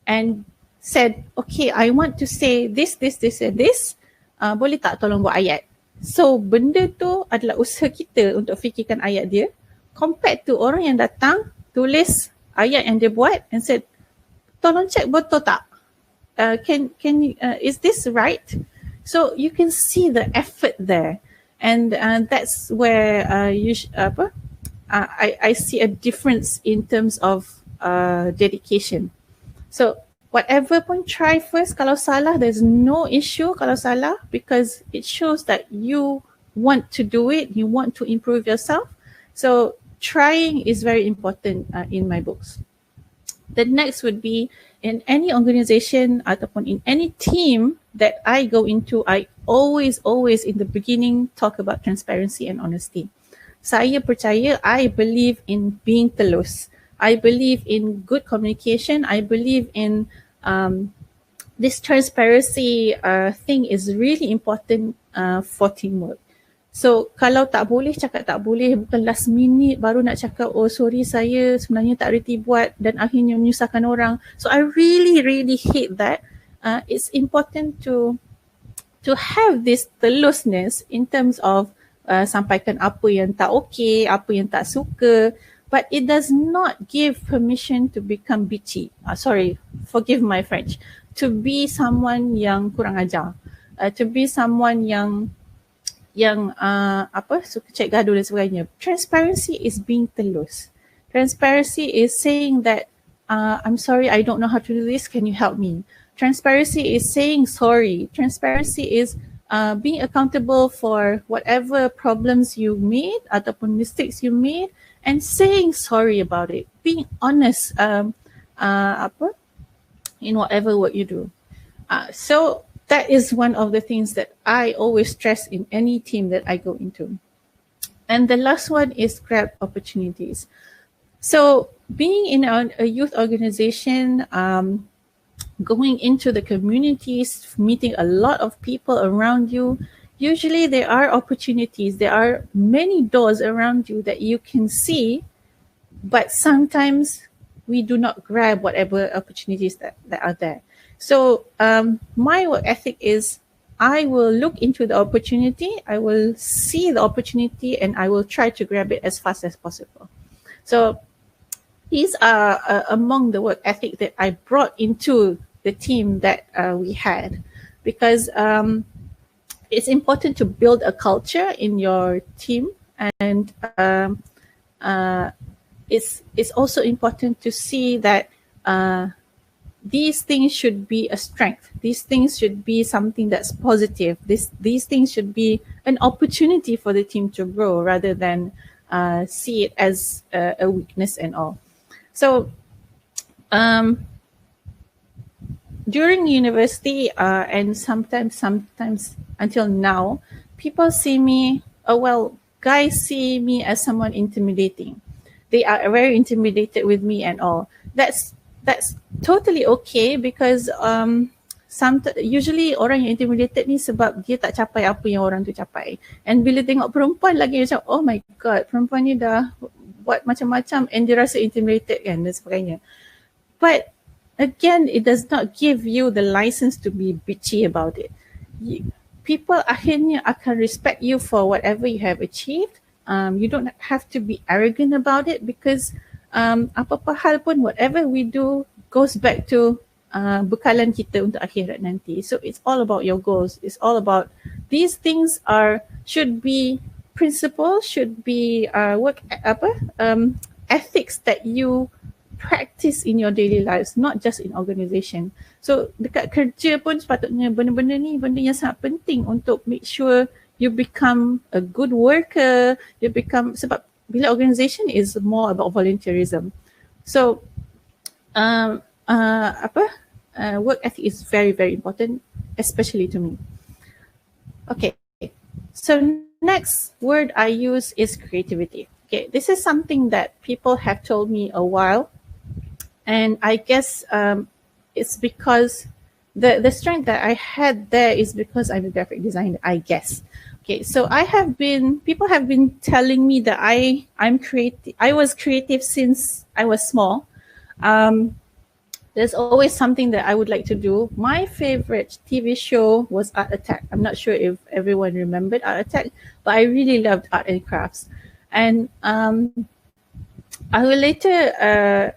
[SPEAKER 2] and said, okay, I want to say this and this. Boleh tak tolong buat ayat? So benda tu adalah usaha kita untuk fikirkan ayat dia, compared to orang yang datang tulis ayat yang dia buat and said, tolong cek betul tak? Can is this right? So you can see the effort there, and that's where I see a difference in terms of dedication. So whatever pun, try first. Kalau salah, there's no issue kalau salah, because it shows that you want to do it, you want to improve yourself. So trying is very important in my books. The next would be, in any organization ataupun in any team that I go into, I always in the beginning talk about transparency and honesty. Saya percaya, I believe in being telus. I believe in good communication. I believe in this transparency thing is really important for teamwork. So kalau tak boleh cakap tak boleh, bukan last minute baru nak cakap, oh sorry saya sebenarnya tak reti buat, dan akhirnya menyusahkan orang. So I really hate that. It's important to have this telusness in terms of sampaikan apa yang tak okay, apa yang tak suka, but it does not give permission to become bitchy. Sorry, forgive my French. To be someone yang kurang ajar, to be someone yang suka cek gaduh dan sebagainya. Transparency is being telus. Transparency is saying that I'm sorry, I don't know how to do this, can you help me? Transparency is saying sorry. Transparency is being accountable for whatever problems you made ataupun mistakes you made and saying sorry about it. Being honest in whatever work you do. So that is one of the things that I always stress in any team that I go into. And the last one is grab opportunities. So being in a youth organization, going into the communities, meeting a lot of people around you, usually there are opportunities. There are many doors around you that you can see, but sometimes we do not grab whatever opportunities that are there. So my work ethic is, I will look into the opportunity, I will see the opportunity, and I will try to grab it as fast as possible. So these are among the work ethic that I brought into the team that we had, because it's important to build a culture in your team, and it's also important to see that these things should be a strength. These things should be something that's positive. These things should be an opportunity for the team to grow, rather than see it as a weakness and all. So during university and sometimes until now, people see me, guys see me as someone intimidating. They are very intimidated with me and all. That's totally okay, because usually orang yang intimidated ni sebab dia tak capai apa yang orang tu capai. And bila tengok perempuan lagi, macam, oh my god, perempuan ni dah buat macam-macam and dia rasa intimidated kan dan sebagainya. But again, it does not give you the license to be bitchy about it. People akhirnya akan respect you for whatever you have achieved. You don't have to be arrogant about it, because apa-apa hal pun, whatever we do goes back to bekalan kita untuk akhirat nanti. So it's all about your goals. It's all about these things should be principles, should be ethics that you practice in your daily lives, not just in organisation. So dekat kerja pun sepatutnya benda-benda ni benda yang sangat penting untuk make sure you become a good worker, sebab bila organisation is more about volunteerism. So work ethic is very, very important, especially to me. Okay, so next word I use is creativity. Okay, this is something that people have told me a while, and I guess it's because the strength that I had there is because I'm a graphic designer, I guess. Okay, so people have been telling me that I'm creative. I was creative since I was small. There's always something that I would like to do. My favorite TV show was Art Attack. I'm not sure if everyone remembered Art Attack, but I really loved art and crafts. And I will later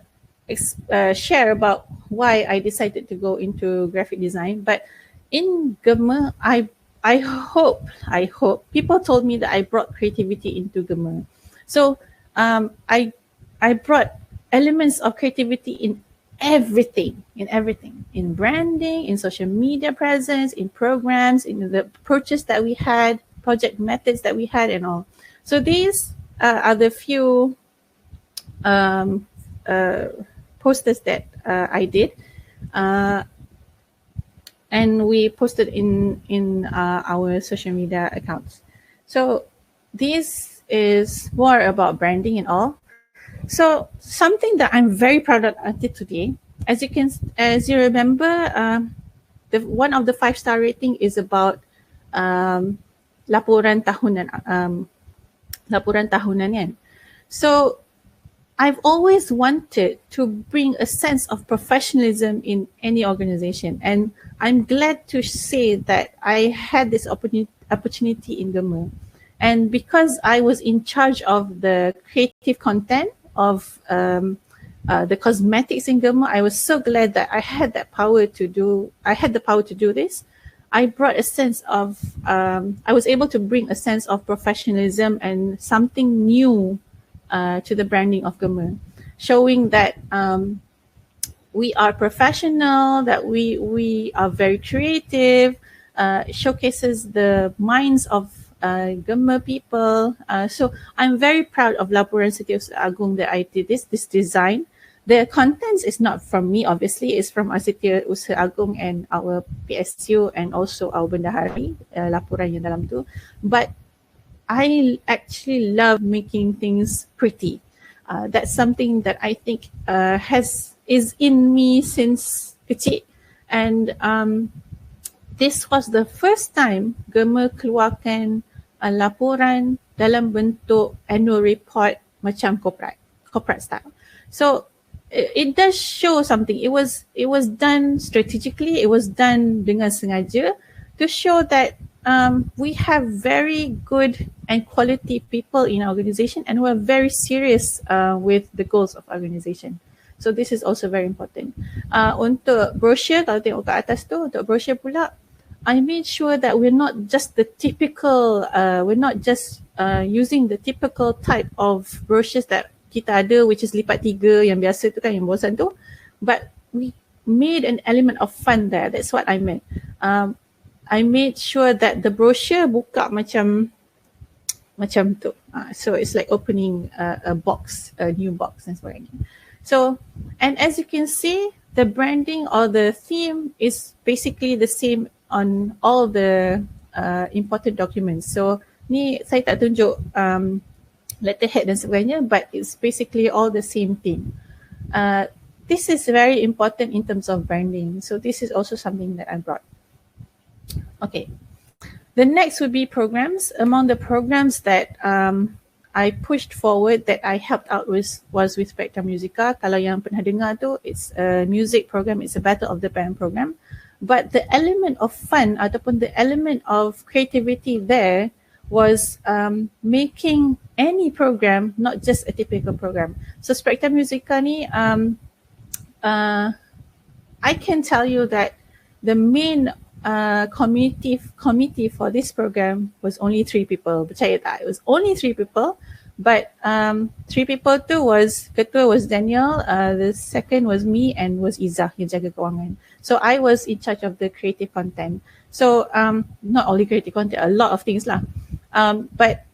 [SPEAKER 2] share about why I decided to go into graphic design. But in GEMA, I hope people told me that I brought creativity into GEMA. So I brought elements of creativity in everything, in branding, in social media presence, in programs, in the approaches that we had, project methods that we had, and all. So these are the few posters that I did, and we posted in our social media accounts. So this is more about branding and all. So something that I'm very proud of until today, as you remember, one of the 5-star rating is about laporan tahunan kan. So I've always wanted to bring a sense of professionalism in any organization, and I'm glad to say that I had this opportunity in GEMA. And because I was in charge of the creative content of the cosmetics in GEMA, I was so glad that I had the power to do this. I brought a sense of, I was able to bring a sense of professionalism and something new to the branding of GEMA, showing that we are professional, that we are very creative, showcases the minds of GEMA people. So I'm very proud of Laporan Setiausaha Agung that I did this design. The contents is not from me, obviously. It's from our Setiausaha Agung and our PSU and also our Bendahari, laporan yang dalam tu. But I actually love making things pretty. That's something that I think is in me since kecil. And this was the first time GEMA keluarkan laporan dalam bentuk annual report macam corporate style. So it does show something. It was done strategically. It was done dengan sengaja to show that we have very good and quality people in our organization, and we're very serious with the goals of organization. So this is also very important. Untuk brochure, kalau tengok kat atas tu, untuk brochure pula, I made sure that we're not just using the typical type of brochures that kita ada, which is lipat 3 yang biasa tu kan, yang bosan tu, but we made an element of fun there. That's what I meant. I made sure that the brochure buka macam tu. So it's like opening a new box and sebagainya. So, and as you can see, the branding or the theme is basically the same on all the important documents. So ni saya tak tunjuk letterhead dan sebagainya, but it's basically all the same theme. This is very important in terms of branding. So this is also something that I brought. Okay. The next would be programs. Among the programs that I pushed forward that I helped out was with Spectrum Musica. Kalau yang pernah dengar tu, it's a music program, it's a Battle of the Band program. But the element of fun ataupun the element of creativity there was making any program not just a typical program. So Spectrum Musica ni, I can tell you that the main committee for this program was only 3 people. Percaya tak? It was only 3 people. But 3 people tu was, ketua was Daniel, the second was me, and was Izzah yang jaga kewangan. So I was in charge of the creative content. So not only creative content, a lot of things lah. But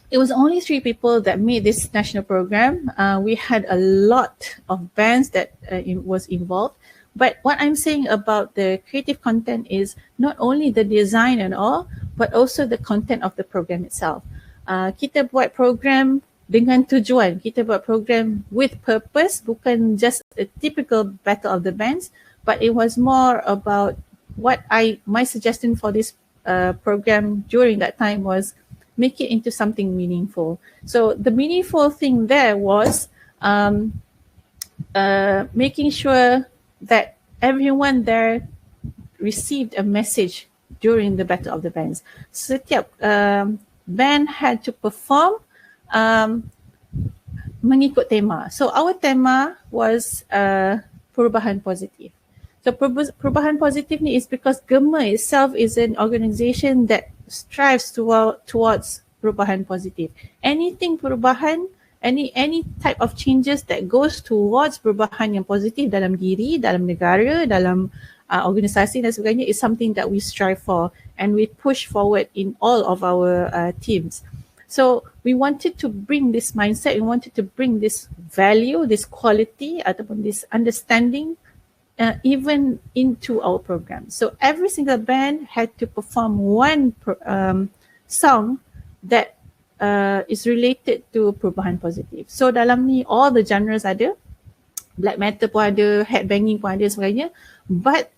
[SPEAKER 2] it was only 3 people that made this national program. We had a lot of bands that was involved. But what I'm saying about the creative content is not only the design and all, but also the content of the program itself. Kita buat program dengan tujuan. Kita buat program with purpose, bukan just a typical battle of the bands, but it was more about my suggestion for this program during that time was make it into something meaningful. So the meaningful thing there was making sure that everyone there received a message during the Battle of the Bands. Setiap band had to perform mengikut tema. So our tema was perubahan positif. So perubahan positif ni is because GEMA itself is an organisation that strives towards perubahan positif. Anything perubahan, any type of changes that goes towards perubahan yang positif dalam diri, dalam negara, dalam organisasi dan sebagainya is something that we strive for and we push forward in all of our teams. So we wanted to bring this mindset, we wanted to bring this value, this quality ataupun this understanding even into our program. So every single band had to perform one song that is related to perubahan positif. So dalam ni all the genres ada, black metal pun ada, headbanging pun ada sebagainya, but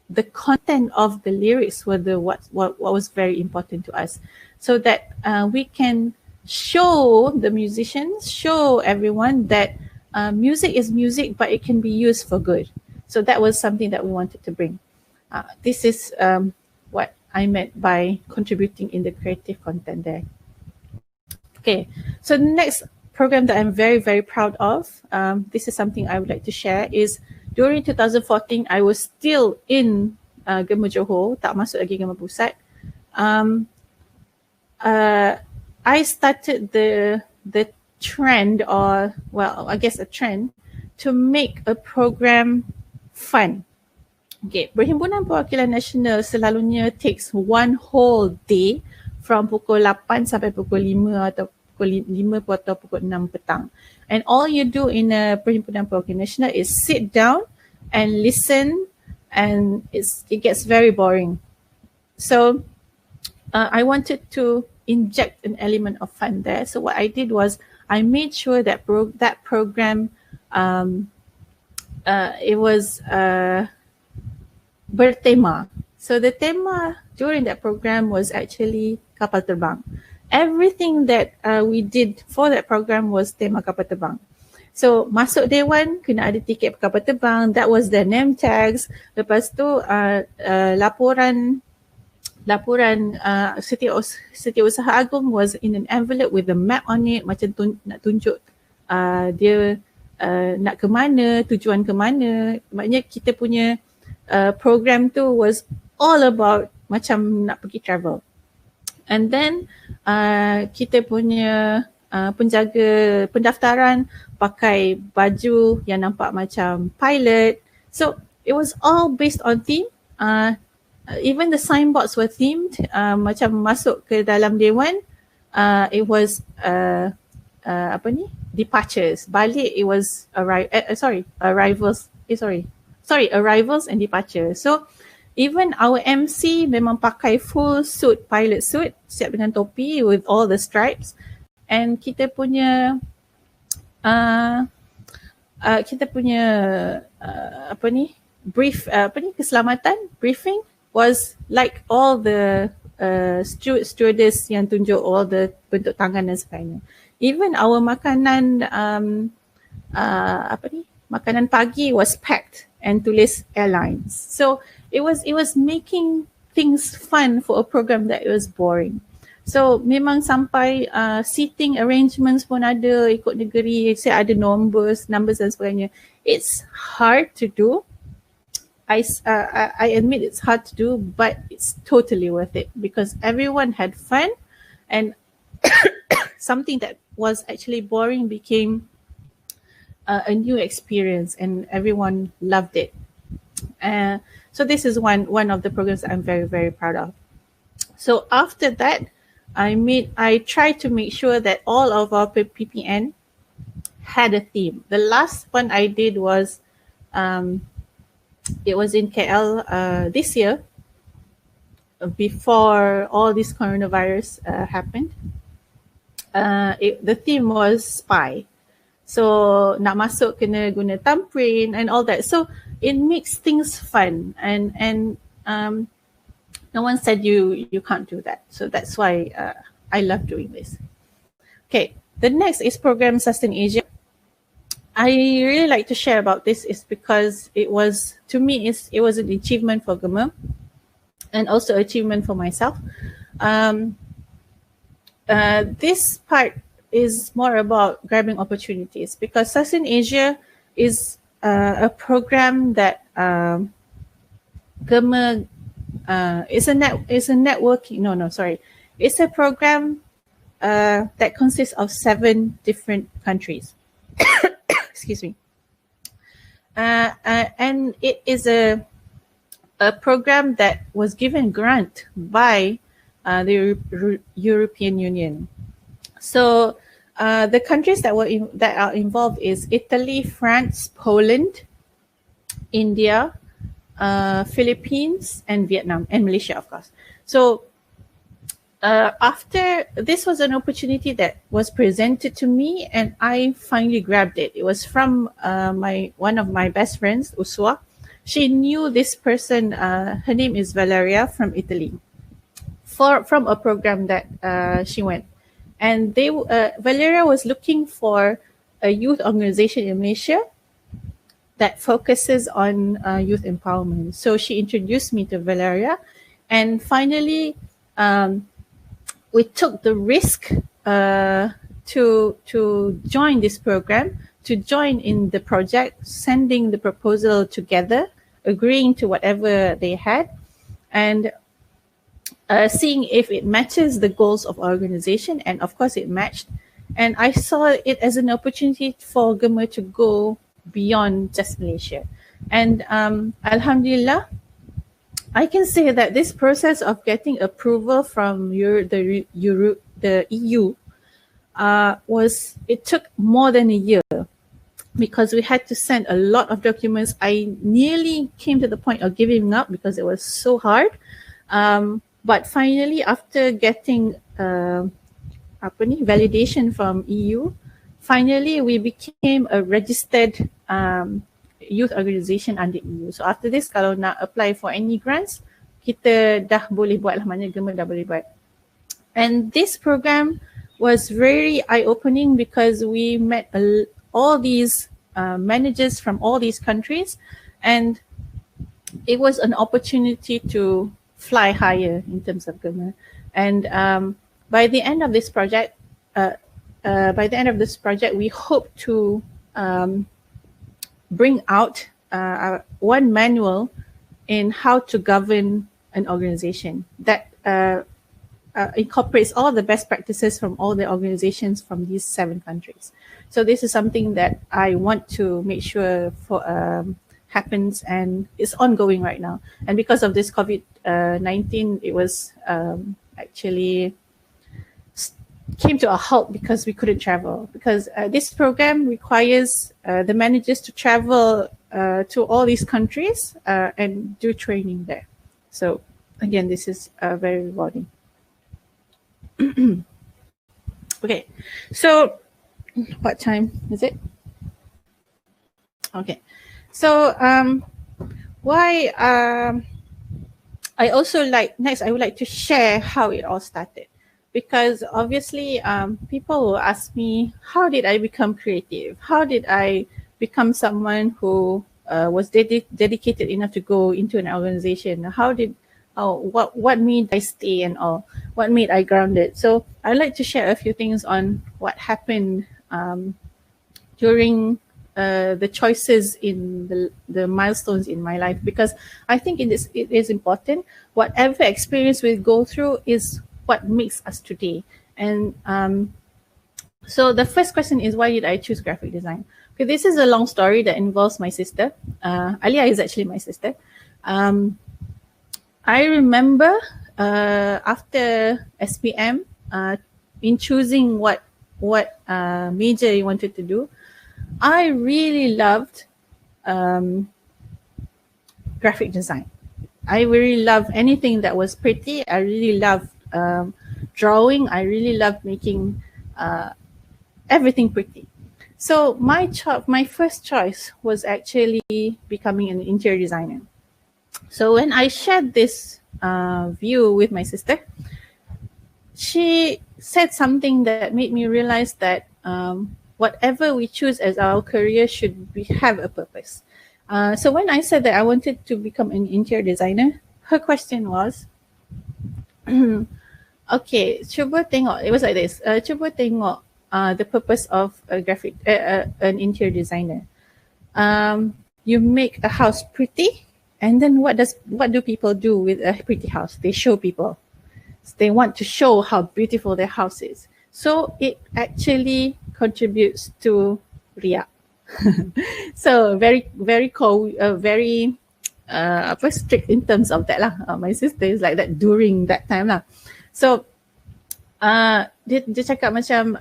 [SPEAKER 2] the content of the lyrics were what was very important to us, so that we can show the musicians, show everyone that music is music, but it can be used for good. So that was something that we wanted to bring. This is what I meant by contributing in the creative content there. Okay, so the next program that I'm very, very proud of, this is something I would like to share, is during 2014, I was still in GEMA Johor, tak masuk lagi GEMA Pusat. I started the trend, or well, I guess a trend, to make a program fun. Okay, Perhimpunan Perwakilan Nasional selalunya takes one whole day from pukul 8 sampai pukul 5 atau pukul 5 atau pukul 6 petang. And all you do in a Perhimpunan Perwakilan Nasional is sit down and listen, and it gets very boring. So I wanted to inject an element of fun there. So what I did was I made sure that that program it was bertema. So the tema during that program was actually kapal terbang. Everything that we did for that program was tema kapal terbang. So masuk dewan kena ada tiket kapal terbang. That was the name tags. Lepas tu laporan Setiausaha Agung was in an envelope with a map on it, macam nak tunjuk dia nak ke mana, tujuan ke mana. Maknanya kita punya program tu was all about macam nak pergi travel. And then kita punya penjaga pendaftaran pakai baju yang nampak macam pilot. So it was all based on theme. Even the signboards were themed. Macam masuk ke dalam dewan, it was departures. Balik it was arrivals and departures. So even our MC memang pakai full suit, pilot suit, siap dengan topi with all the stripes. And kita punya keselamatan briefing was like all the stewardess yang tunjuk all the bentuk tangan dan sebagainya. Even our makanan makanan pagi was packed and tulis airlines. So it was making things fun for a program that was boring. So memang sampai seating arrangements pun ada ikut negeri, saya ada numbers dan sebagainya. It's hard to do. I admit it's hard to do, but it's totally worth it because everyone had fun and something that was actually boring became a new experience and everyone loved it. So this is one of the programs that I'm very, very proud of. So after that, I tried to make sure that all of our PPN had a theme. The last one I did was, it was in KL this year, before all this coronavirus happened. The theme was spy. So nak masuk kena guna thumbprint and all that. So it makes things fun and no one said you can't do that. So that's why I love doing this. Okay, the next is program Sustain Asia. I really like to share about this is because it was, to me, it was an achievement for GEMA and also achievement for myself. This part is more about grabbing opportunities because Sustain Asia is a program that GEMA is a networking. It's a program that consists of 7 different countries. Excuse me. And it is a program that was given grant by the European Union. So the countries that are involved is Italy, France, Poland, India, Philippines, and Vietnam, and Malaysia, of course. So after this was an opportunity that was presented to me, and I finally grabbed it. It was from one of my best friends, Uswa. She knew this person. Her name is Valeria from Italy. From a program that she went, and Valeria was looking for a youth organization in Malaysia that focuses on youth empowerment. So she introduced me to Valeria, and finally we took the risk to join this program, to join in the project, sending the proposal together, agreeing to whatever they had, and seeing if it matches the goals of our organization. And of course it matched. And I saw it as an opportunity for GEMA to go beyond just Malaysia. And Alhamdulillah, I can say that this process of getting approval from the EU it took more than a year because we had to send a lot of documents. I nearly came to the point of giving up because it was so hard. But finally, after getting validation from EU, finally we became a registered youth organisation under EU. So after this, kalau nak apply for any grants, kita dah boleh buat lah, maknanya GEMA dah boleh buat. And this program was very eye-opening because we met all these managers from all these countries, and it was an opportunity to fly higher in terms of GEMA. And by the end of this project, we hope to bring out one manual in how to govern an organization that incorporates all the best practices from all the organizations from these 7 countries. So this is something that I want to make sure happens, and it's ongoing right now. And because of this COVID-19, it was actually came to a halt because we couldn't travel, because this program requires the managers to travel to all these countries and do training there. So again, this is very rewarding. Okay, so what time is it? Okay, so why I also next I would like to share how it all started, because obviously people will ask me, how did I become creative? How did I become someone who was dedicated enough to go into an organization? What made I stay and all? What made I grounded? So I'd like to share a few things on what happened during the choices in the milestones in my life, because I think it is important. Whatever experience we go through is what makes us today. And so the first question is, why did I choose graphic design? Okay, this is a long story that involves my sister. Alia is actually my sister. I remember after SPM, in choosing what major I wanted to do, I really loved graphic design. I really loved anything that was pretty. I really loved drawing. I really loved making everything pretty. So my first choice was actually becoming an interior designer. So when I shared this view with my sister, she said something that made me realize that whatever we choose as our career should have a purpose. So when I said that I wanted to become an interior designer, her question was, okay, cuba tengok, it was like this, cuba tengok the purpose of an interior designer. You make a house pretty, and then what do people do with a pretty house? They show people. They want to show how beautiful their house is. So it actually contributes to riak. So very strict in terms of that lah. My sister is like that during that time lah. So dia cakap macam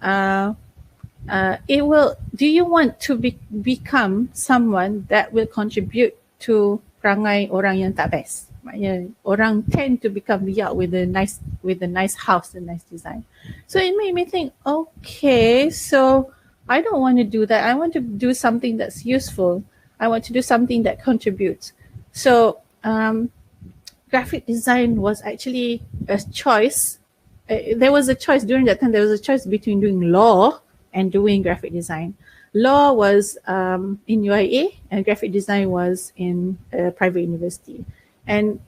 [SPEAKER 2] do you want to become someone that will contribute to perangai orang yang tak best? Maknanya orang tend to become riak with a nice house and nice design. So it made me think, okay, so I don't want to do that. I want to do something that's useful. I want to do something that contributes. So graphic design was actually a choice. There was a choice during that time. There was a choice between doing law and doing graphic design. Law was in UIA and graphic design was in a private university. And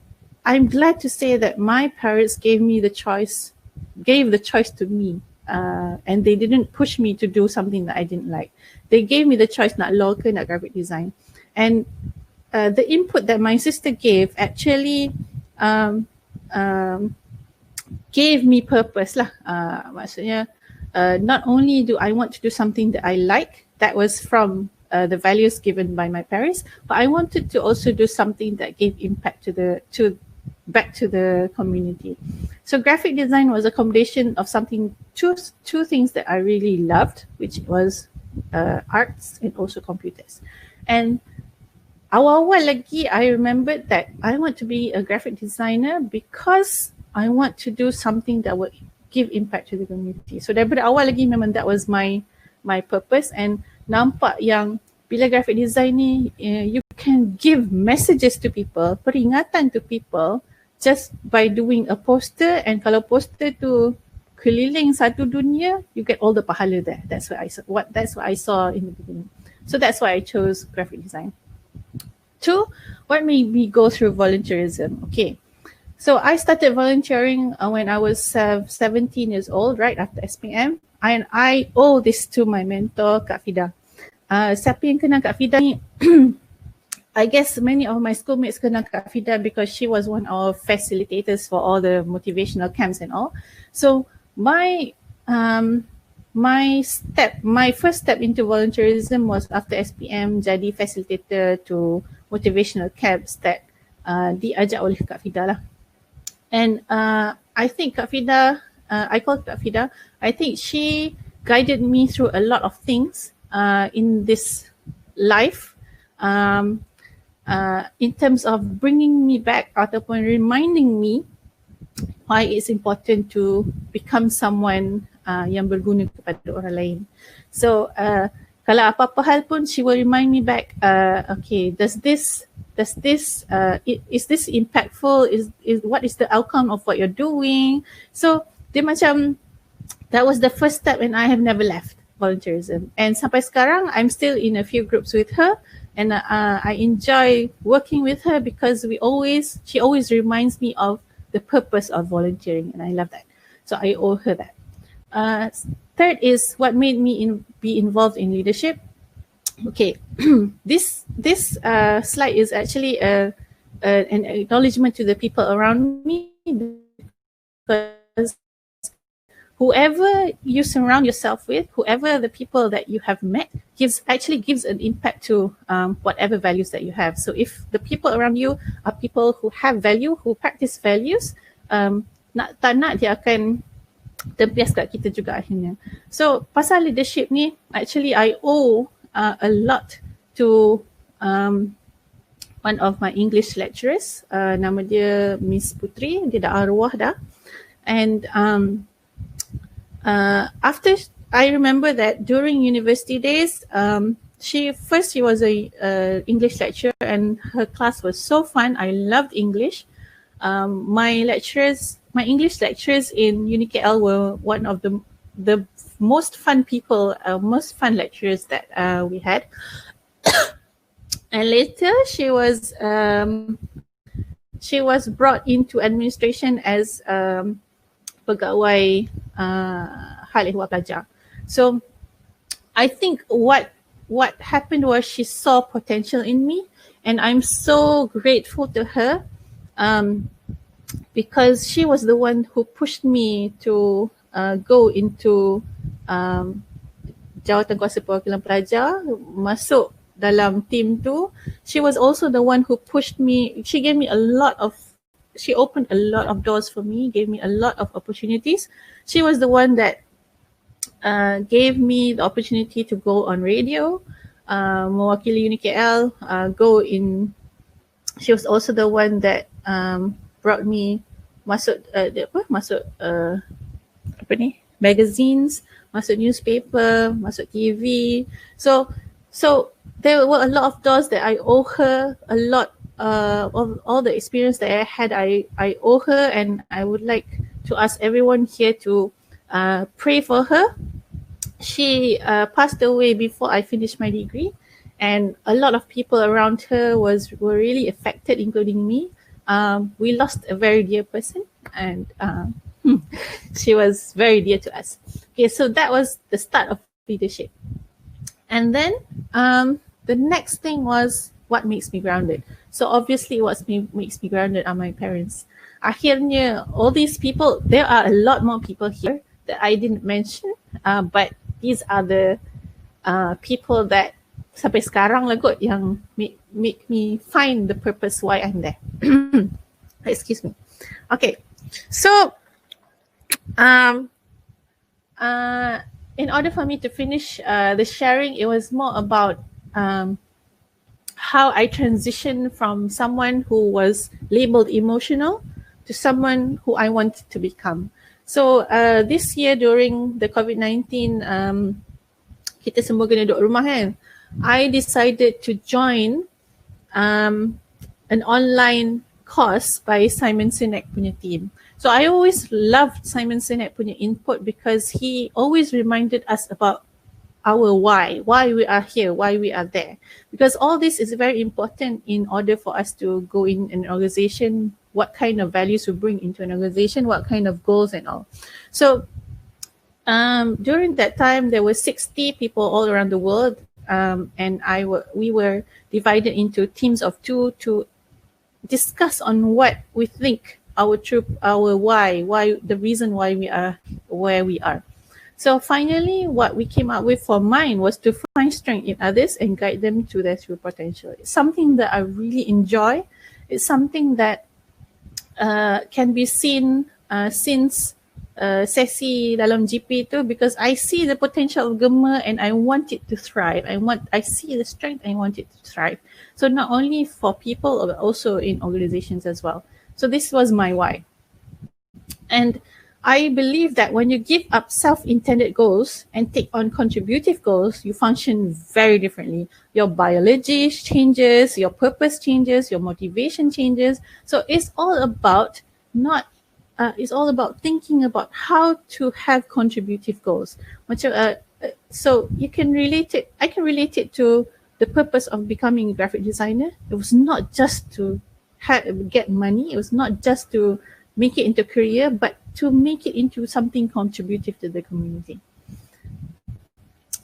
[SPEAKER 2] I'm glad to say that my parents gave the choice to me. And they didn't push me to do something that I didn't like. They gave me the choice, nak law ke nak graphic design. And the input that my sister gave actually gave me purpose lah. Maksudnya, not only do I want to do something that I like, that was from the values given by my parents, but I wanted to also do something that gave impact back to the community. So graphic design was a combination of two things that I really loved, which was arts and also computers. And awal-awal lagi, I remembered that I want to be a graphic designer because I want to do something that would give impact to the community. So daripada awal lagi memang that was my purpose. And nampak yang bila graphic design ni, you can give messages to people, peringatan to people just by doing a poster. And kalau poster tu keliling satu dunia, you get all the pahala there. That's what I saw in the beginning. So that's why I chose graphic design. 2, what made me go through volunteerism? Okay, so I started volunteering when I was 17 years old, right after SPM. And I owe this to my mentor, Kak Fida. Siapa yang kenal Kak Fida ni? I guess many of my schoolmates kenal Kak Fida because she was one of facilitators for all the motivational camps and all. So my first step into volunteerism was after SPM, jadi facilitator to motivational camps that diajak oleh Kak Fida lah. And I think Kak Fida, I call Kak Fida, I think she guided me through a lot of things in this life, in terms of bringing me back ataupun reminding me why it's important to become someone yang berguna kepada orang lain. So Kalau apa-apa hal pun, she will remind me back, okay, is this impactful? Is what is the outcome of what you're doing? So dia macam, that was the first step, and I have never left volunteerism. And sampai sekarang, I'm still in a few groups with her, and I enjoy working with her because she always reminds me of the purpose of volunteering, and I love that. So I owe her that. Third is what made me be involved in leadership. Okay, this slide is actually an acknowledgement to the people around me, because whoever you surround yourself with, whoever the people that you have met, gives an impact to whatever values that you have. So if the people around you are people who have value, who practice values, nak tak nak dia akan terbias kat kita juga akhirnya. So pasal leadership ni, actually I owe a lot to one of my English lecturers. Nama dia Miss Putri, dia dah arwah dah. And after, I remember that during university days, she was a English lecturer, and her class was so fun. I loved English. My English lecturers in UniKL were one of the most fun people, most fun lecturers that we had. And later she was brought into administration as pegawai hal ehwal pelajar. So I think what happened was she saw potential in me, and I'm so grateful to her. Because she was the one who pushed me to go into jawatan kuasa perwakilan pelajar, masuk dalam team tu. She was also the one who pushed me. She opened a lot of doors for me, gave me a lot of opportunities. She was the one that gave me the opportunity to go on radio, mewakili UniKL, she was also the one that brought me masuk magazines, masuk newspaper, masuk TV. So there were a lot of doors that I owe her. A lot of all the experience that I had, I owe her, and I would like to ask everyone here to pray for her. She passed away before I finished my degree, and a lot of people around her were really affected, including me. We lost a very dear person, and she was very dear to us. Okay, so that was the start of leadership. And then the next thing was what makes me grounded. So obviously what makes me grounded are my parents. Akhirnya, all these people, there are a lot more people here that I didn't mention, but these are the people that sampai sekarang lah kot yang make me find the purpose why I'm there. Excuse me. Okay, so in order for me to finish the sharing, it was more about how I transitioned from someone who was labeled emotional to someone who I wanted to become. So this year during the COVID-19, kita semua kena duduk rumah kan, I decided to join an online course by Simon Sinek punya team. So I always loved Simon Sinek punya input because he always reminded us about our why we are here, why we are there. Because all this is very important in order for us to go in an organization, what kind of values we bring into an organization, what kind of goals and all. So during that time, there were 60 people all around the world, and we were divided into teams of 2 to discuss on what we think our why, the reason why we are where we are. So finally, what we came up with for mine was to find strength in others and guide them to their true potential. It's something that I really enjoy. It's something that can be seen since sesi dalam GP tu, because I see the potential of GEMA and I want it to thrive. I see the strength, I want it to thrive. So not only for people, but also in organizations as well. So this was my why. And I believe that when you give up self-intended goals and take on contributive goals, you function very differently. Your biology changes, your purpose changes, your motivation changes. So it's all about it's all about thinking about how to have contributive goals. So you can relate it. I can relate it to the purpose of becoming a graphic designer. It was not just to get money. It was not just to make it into a career, but to make it into something contributive to the community.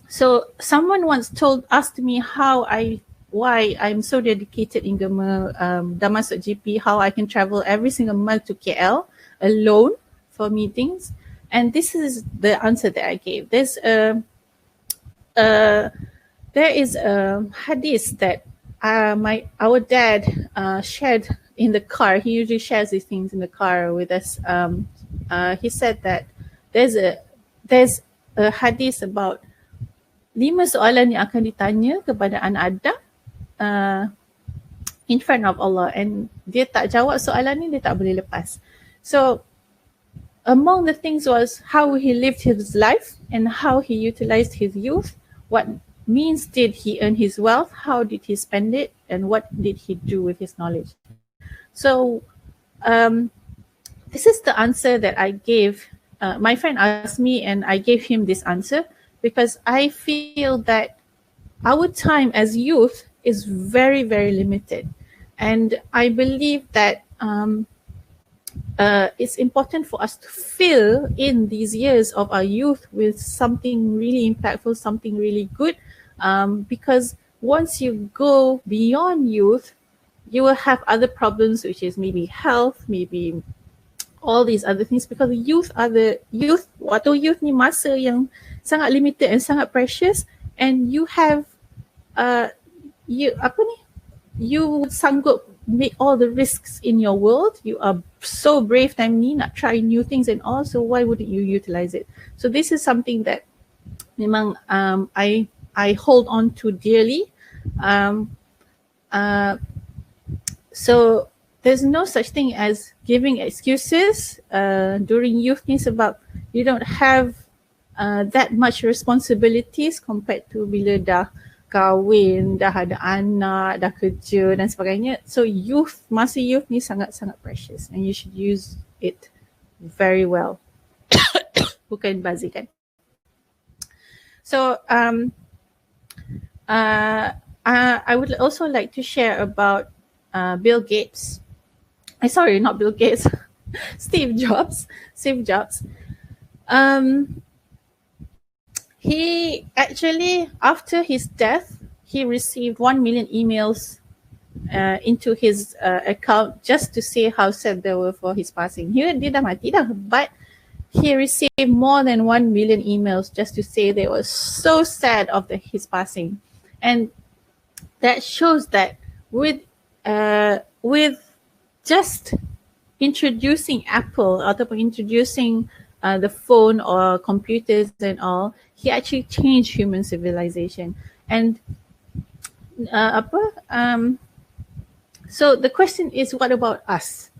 [SPEAKER 2] So someone once asked me why I'm so dedicated in GEMA, dah masuk GP, how I can travel every single month to KL alone for meetings. And this is the answer that I gave. There is a hadith that our dad shared in the car. He usually shares these things in the car with us. He said that there's a hadith about 5 soalan yang akan ditanya kepada anak Adam in front of Allah, and dia tak jawab soalan ni, dia tak boleh lepas. So among the things was how he lived his life and how he utilized his youth, what means did he earn his wealth, how did he spend it, and what did he do with his knowledge. So this is the answer that I gave. My friend asked me and I gave him this answer because I feel that our time as youth is very, very limited. And I believe that it's important for us to fill in these years of our youth with something really impactful, something really good, because once you go beyond youth, you will have other problems, which is maybe health, maybe all these other things, because waktu youth ni masa yang sangat limited and sangat precious, and you have you sanggup make all the risks in your world. You are so brave time ni nak try new things and all, so why wouldn't you utilize it? So this is something that memang I hold on to dearly. So there's no such thing as giving excuses during youth ni sebab you don't have that much responsibilities compared to bila dah kahwin, dah ada anak, dah kerja dan sebagainya. So masa youth ni sangat-sangat precious and you should use it very well. Bukan bazirkan. So I would also like to share about Bill Gates. Sorry, not Bill Gates. Steve Jobs. He actually, after his death, he received 1 million emails into his account just to say how sad they were for his passing. Dia dah mati dah, but he received more than 1 million emails just to say they were so sad of his passing. And that shows that with just introducing Apple ataupun introducing the phone or computers and all, he actually changed human civilization. And so the question is, what about us?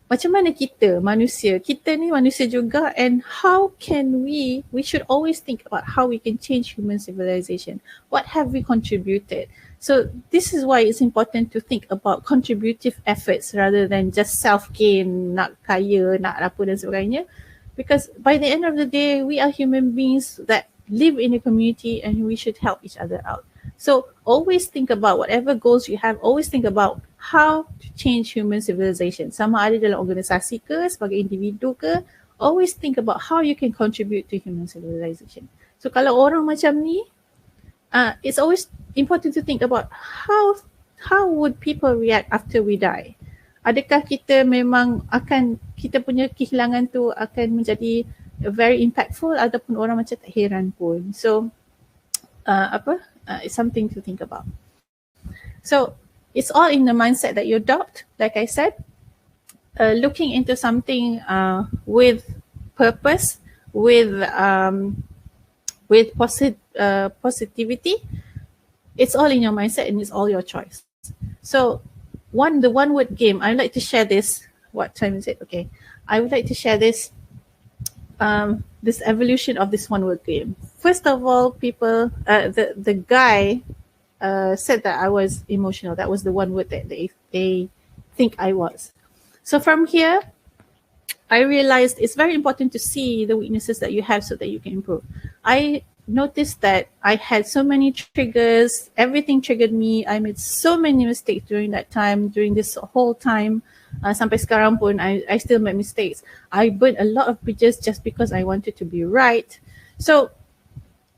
[SPEAKER 2] Macam mana kita manusia? Kita ni manusia juga, and how can we should always think about how we can change human civilization. What have we contributed? So this is why it's important to think about contributive efforts rather than just self-gain, nak kaya, nak apa dan sebagainya. Because by the end of the day, we are human beings that live in a community and we should help each other out. So always think about whatever goals you have, always think about how to change human civilization. Sama ada dalam organisasi ke, sebagai individu ke, always think about how you can contribute to human civilization. So kalau orang macam ni, it's always important to think about how would people react after we die. Adakah kita memang kita punya kehilangan tu akan menjadi very impactful ataupun orang macam tak heran pun. So it's something to think about. So it's all in the mindset that you adopt, like I said, looking into something with purpose, with positivity. It's all in your mindset and it's all your choice. So the one word game, I would like to share this. What time is it? Okay. I would like to share this this evolution of this one word game. First of all, people, the guy said that I was emotional. That was the one word that they think I was. So from here, I realized it's very important to see the weaknesses that you have so that you can improve. I noticed that I had so many triggers. Everything triggered me. I made so many mistakes during that time, during this whole time. Sampai sekarang pun, I still make mistakes. I burned a lot of bridges just because I wanted to be right. So,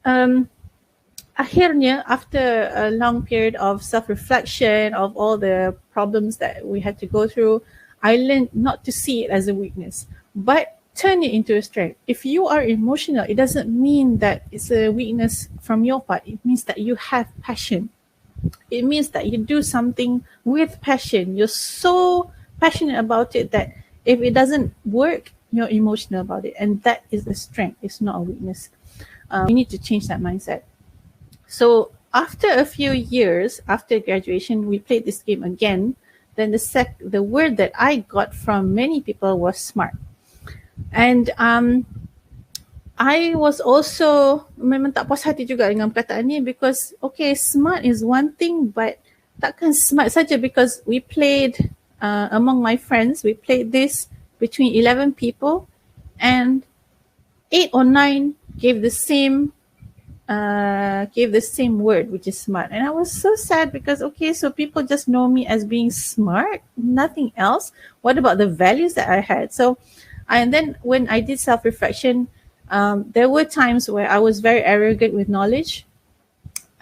[SPEAKER 2] akhirnya, after a long period of self-reflection, of all the problems that we had to go through, I learned not to see it as a weakness, but turn it into a strength. If you are emotional, it doesn't mean that it's a weakness from your part. It means that you have passion. It means that you do something with passion. You're so passionate about it that if it doesn't work, you're emotional about it. And that is a strength. It's not a weakness. We need to change that mindset. So after a few years, after graduation, we played this game again. Then the word that I got from many people was smart. And I was also memang tak puas hati juga dengan perkataan ni because okay, smart is one thing, but takkan smart saja because we played among my friends, we played this between 11 people and 8 or 9 gave the same word, which is smart. And I was so sad because, okay, so people just know me as being smart, nothing else. What about the values that I had? So, and then when I did self-reflection, there were times where I was very arrogant with knowledge.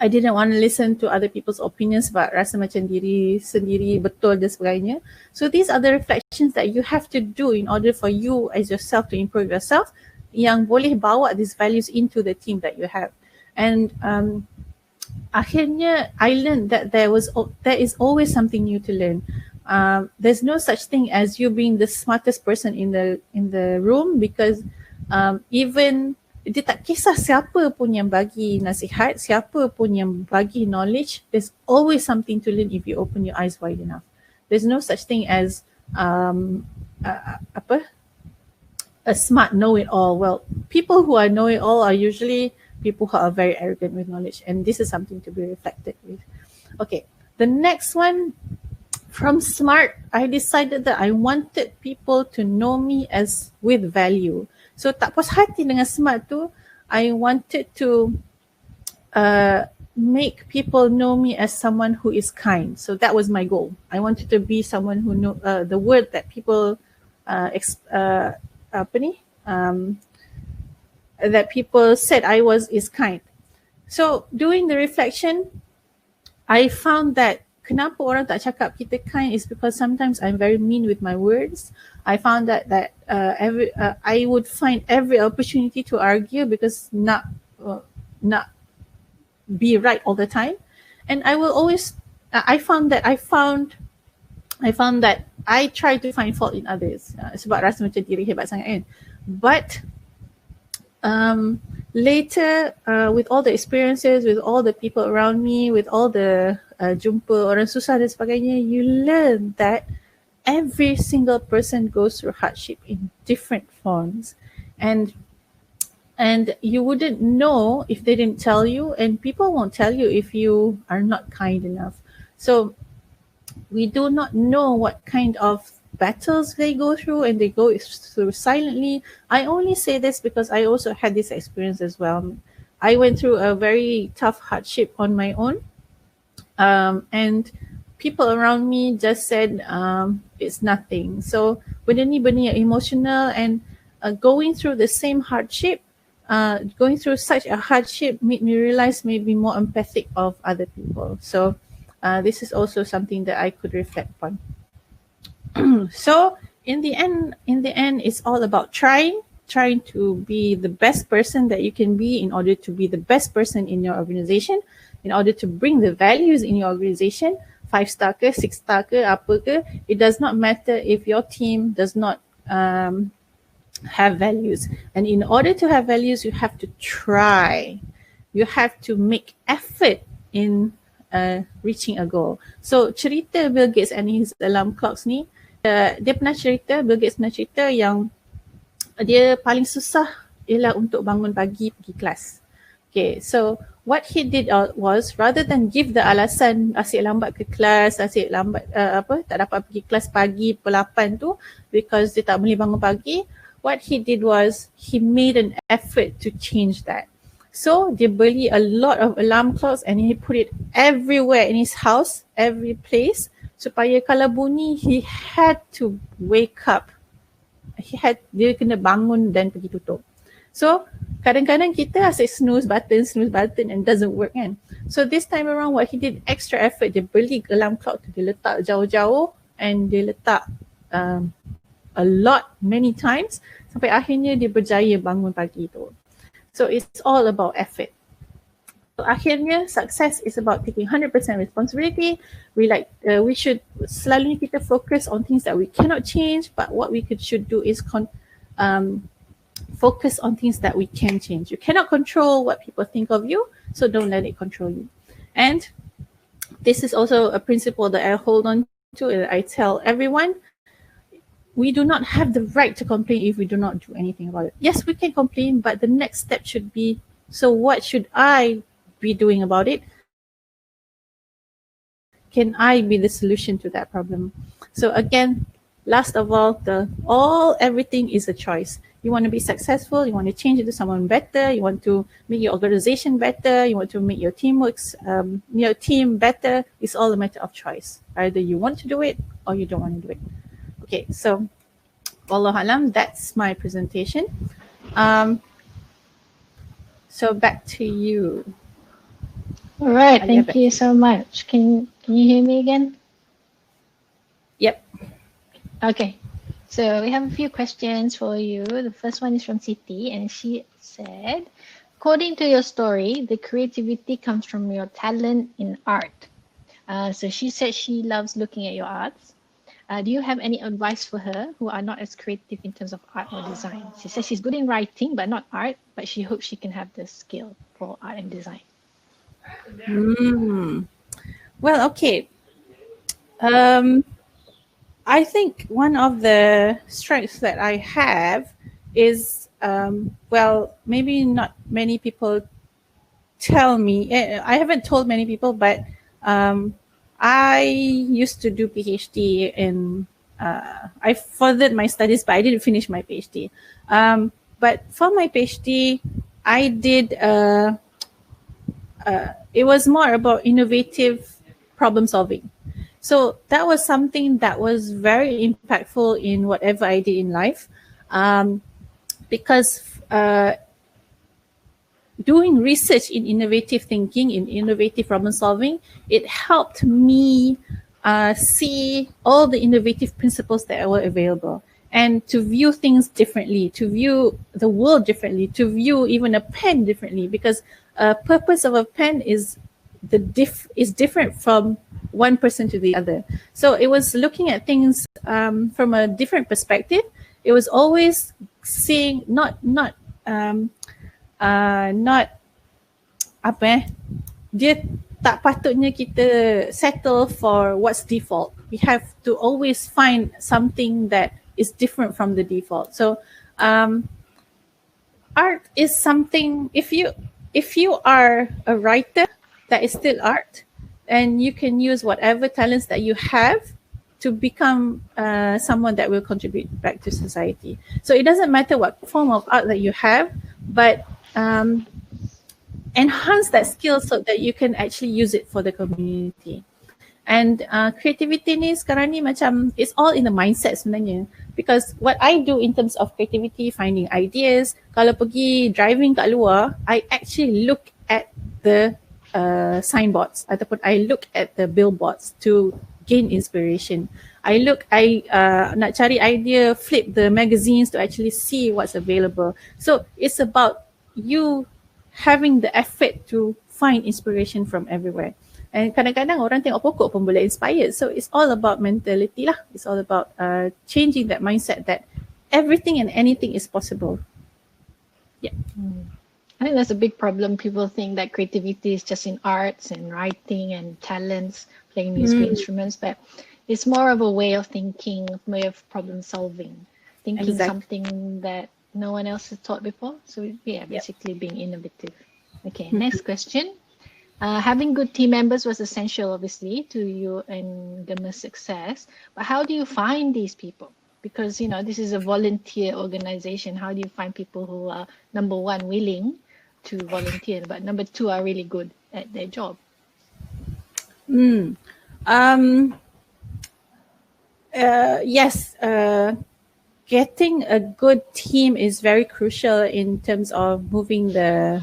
[SPEAKER 2] I didn't want to listen to other people's opinions about rasa macam diri sendiri betul dan sebagainya. So these are the reflections that you have to do in order for you as yourself to improve yourself, yang boleh bawa these values into the team that you have. And akhirnya I learned that there is always something new to learn. There's no such thing as you being the smartest person in the room because even dia tak kisah siapa pun yang bagi nasihat, siapa pun yang bagi knowledge, there's always something to learn if you open your eyes wide enough. There's no such thing as a smart know-it-all. Well, people who are know-it-all are usually people who are very arrogant with knowledge, and this is something to be reflected with. Okay, the next one, from smart, I decided that I wanted people to know me as with value. So tak puas hati dengan smart tu, I wanted to make people know me as someone who is kind. So that was my goal. I wanted to be someone who know the word that people that people said I was is kind. So doing the reflection, I found that kenapa orang tak cakap kita kind is because sometimes I'm very mean with my words. I found that I would find every opportunity to argue because not be right all the time, and I will always. I found that I try to find fault in others. Sebab rasa macam diri hebat sangat kan. But later, with all the experiences, with all the people around me, with all the jumpa orang susah dan sebagainya, you learn that every single person goes through hardship in different forms, and you wouldn't know if they didn't tell you, and people won't tell you if you are not kind enough. So we do not know what kind of battles they go through, and they go through silently. I only say this because I also had this experience as well. I went through a very tough hardship on my own, and people around me just said it's nothing. So benda ni benda yang emotional, and going through the same hardship, going through such a hardship made me realize maybe more empathic of other people. So this is also something that I could reflect on. So in the end, it's all about trying to be the best person that you can be in order to be the best person in your organization, in order to bring the values in your organization, 5-star ke, 6-star ke, apa ke. It does not matter if your team does not have values. And in order to have values, you have to try. You have to make effort in reaching a goal. So cerita Bill Gates and his alarm clocks ni, Bill Gates pernah cerita yang dia paling susah ialah untuk bangun pagi pergi kelas. Okay, so what he did was, rather than give the alasan asyik lambat ke kelas, asyik lambat tak dapat pergi kelas pagi pukul 8 tu because dia tak boleh bangun pagi, what he did was he made an effort to change that. So dia beli a lot of alarm clocks and he put it everywhere in his house, every place, supaya kalau bunyi he had to wake up. Dia kena bangun dan pergi tutup. So kadang-kadang kita asyik snooze button and doesn't work kan. So this time around what he did, extra effort, dia beli alarm clock tu, dia letak jauh-jauh and dia letak a lot, many times, sampai akhirnya dia berjaya bangun pagi tu. So it's all about effort. So akhirnya success is about taking 100% responsibility. We should selalunya kita focus on things that we cannot change, but what we should do is focus on things that we can change. You cannot control what people think of you, so don't let it control you. And this is also a principle that I hold on to and I tell everyone. We do not have the right to complain if we do not do anything about it. Yes, we can complain, but the next step should be, so what should I be doing about it? Can I be the solution to that problem? So again, last of all, everything is a choice. You want to be successful, you want to change into someone better, you want to make your organization better, you want to make your team better. It's all a matter of choice. Either you want to do it or you don't want to do it. Okay, so Wallahu alam, that's my presentation. So back to you.
[SPEAKER 1] All right, thank you so much. Can you hear me again?
[SPEAKER 2] Yep.
[SPEAKER 1] Okay, so we have a few questions for you. The first one is from Siti, and she said, according to your story, the creativity comes from your talent in art. So she said she loves looking at your arts. Do you have any advice for her who are not as creative in terms of art or design? She says she's good in writing, but not art, but she hopes she can have the skill for art and design.
[SPEAKER 2] Well, okay. I think one of the strengths that I have is, maybe not many people tell me. I haven't told many people, but I used to do PhD in, I furthered my studies, but I didn't finish my PhD. But for my PhD, I did, it was more about innovative problem solving. So that was something that was very impactful in whatever I did in life, because doing research in innovative thinking, in innovative problem solving, it helped me see all the innovative principles that were available and to view things differently, to view the world differently, to view even a pen differently, because a purpose of a pen is different from one person to the other. So it was looking at things from a different perspective. It was always seeing dia tak patutnya kita settle for what's default. We have to always find something that is different from the default. So art is something, if you are a writer, that is still art, and you can use whatever talents that you have to become someone that will contribute back to society. So it doesn't matter what form of art that you have, but enhance that skill so that you can actually use it for the community. And creativity ni sekarang ni macam, it's all in the mindset sebenarnya. Because what I do in terms of creativity, finding ideas, kalau pergi driving kat luar, I actually look at the signboards ataupun I look at the billboards to gain inspiration. I nak cari idea, flip the magazines to actually see what's available. So it's about you having the effort to find inspiration from everywhere. And kadang-kadang orang tengok pokok pun boleh inspired. So it's all about mentality lah. It's all about changing that mindset that everything and anything is possible. Yeah.
[SPEAKER 1] I think that's a big problem. People think that creativity is just in arts and writing and talents, playing musical instruments, but it's more of a way of thinking, way of problem solving, thinking something that no one else has thought before. So yeah,
[SPEAKER 2] Yep.
[SPEAKER 1] basically being innovative. Okay, next question. Having good team members was essential, obviously, to you and GEMA's success. But how do you find these people? Because this is a volunteer organization. How do you find people who are, number one, willing to volunteer, but number two, are really good at their job?
[SPEAKER 2] Um, yes, getting a good team is very crucial in terms of moving the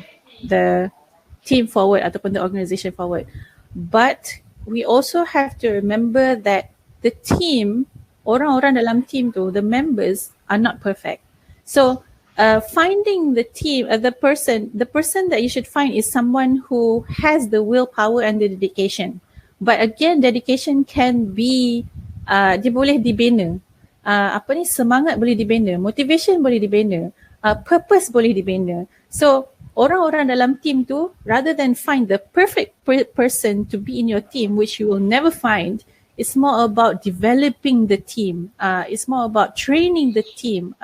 [SPEAKER 2] team forward ataupun the organisation forward. But we also have to remember that the team, orang-orang dalam team tu, the members are not perfect. So finding the team, the person that you should find is someone who has the willpower and the dedication. But again, dedication can be dia boleh dibina. Semangat boleh dibina, motivation boleh dibina, purpose boleh dibina. So orang-orang dalam team tu, rather than find the perfect person to be in your team, which you will never find, it's more about developing the team. It's more about training the team,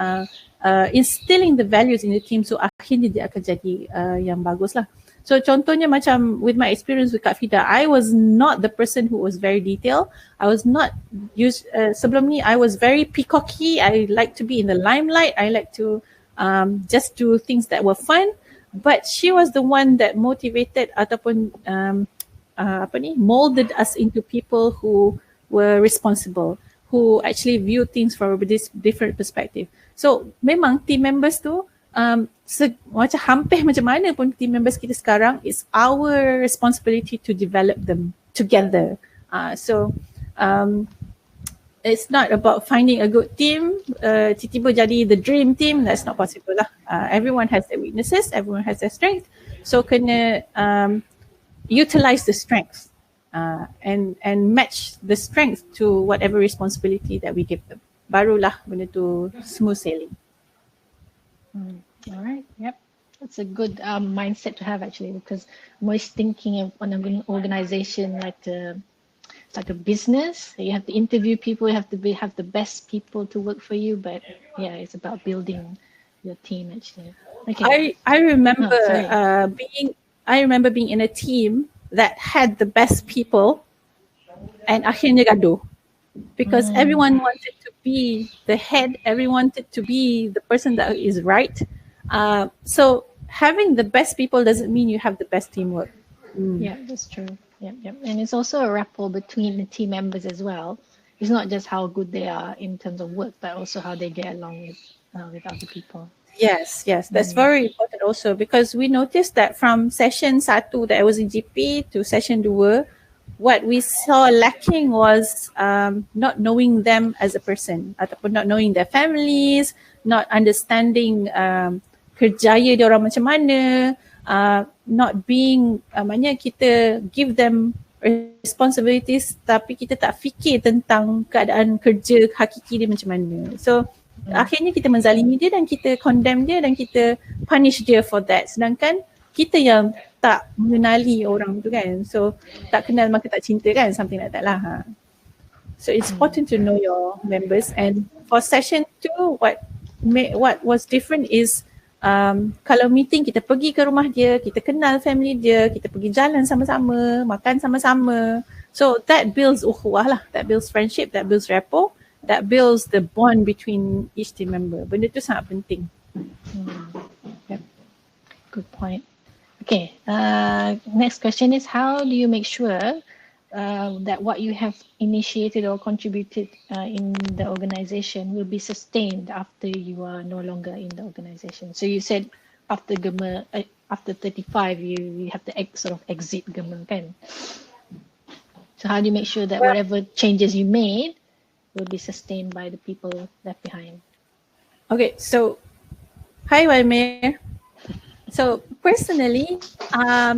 [SPEAKER 2] instilling the values in the team. So akhirnya dia akan jadi yang bagus lah. So contohnya macam with my experience with Kak Fida, I was not the person who was very detailed. I was not sebelum ni I was very peacocky. I like to be in the limelight. I like to just do things that were fun. But she was the one that motivated ataupun molded us into people who were responsible, who actually view things from this different perspective. So memang team members tu macam hampir macam mana pun team members kita sekarang, it's our responsibility to develop them together. So it's not about finding a good team, tiba-tiba jadi the dream team. That's not possible lah. Everyone has their weaknesses, everyone has their strength. So kena utilize the strengths and match the strength to whatever responsibility that we give them. Barulah benda tu smooth sailing.
[SPEAKER 1] All right. Yep. That's a good mindset to have, actually, because I'm always thinking of an organization like it's like a business. You have to interview people. You have to have the best people to work for you. But yeah, it's about building your team, actually. Okay.
[SPEAKER 2] I remember being in a team that had the best people, and akhirnya gaduh because everyone wanted to be the head. Everyone wanted to be the person that is right. So having the best people doesn't mean you have the best teamwork.
[SPEAKER 1] Yeah, that's true. Yeah. And it's also a rapport between the team members as well. It's not just how good they are in terms of work, but also how they get along with other people.
[SPEAKER 2] Yes, that's very important also, because we noticed that from session 1 that I was in GP to session 2, what we saw lacking was not knowing them as a person, ataupun not knowing their families, not understanding kerjaya dia orang macam mana, not being maknanya kita give them responsibilities tapi kita tak fikir tentang keadaan kerja hakiki dia macam mana. So akhirnya kita menzalimi dia dan kita condemn dia dan kita punish dia for that, sedangkan kita yang tak mengenali orang tu kan, so tak kenal maka tak cinta kan, something like that lah. So it's important to know your members. And for session 2, what was different is kalau meeting kita pergi ke rumah dia, kita kenal family dia, kita pergi jalan sama-sama, makan sama-sama. So that builds ukhuwah lah, that builds friendship, that builds rapport, that builds the bond between each team member. Benda tu sangat penting.
[SPEAKER 1] Yep. Good point. Okay, next question is, how do you make sure that what you have initiated or contributed in the organization will be sustained after you are no longer in the organization? So you said after GEMA, after 35, you have to sort of exit GEMA, kan? So how do you make sure that whatever changes you made will be sustained by the people left behind?
[SPEAKER 2] Okay, so hi Walmir. So personally, I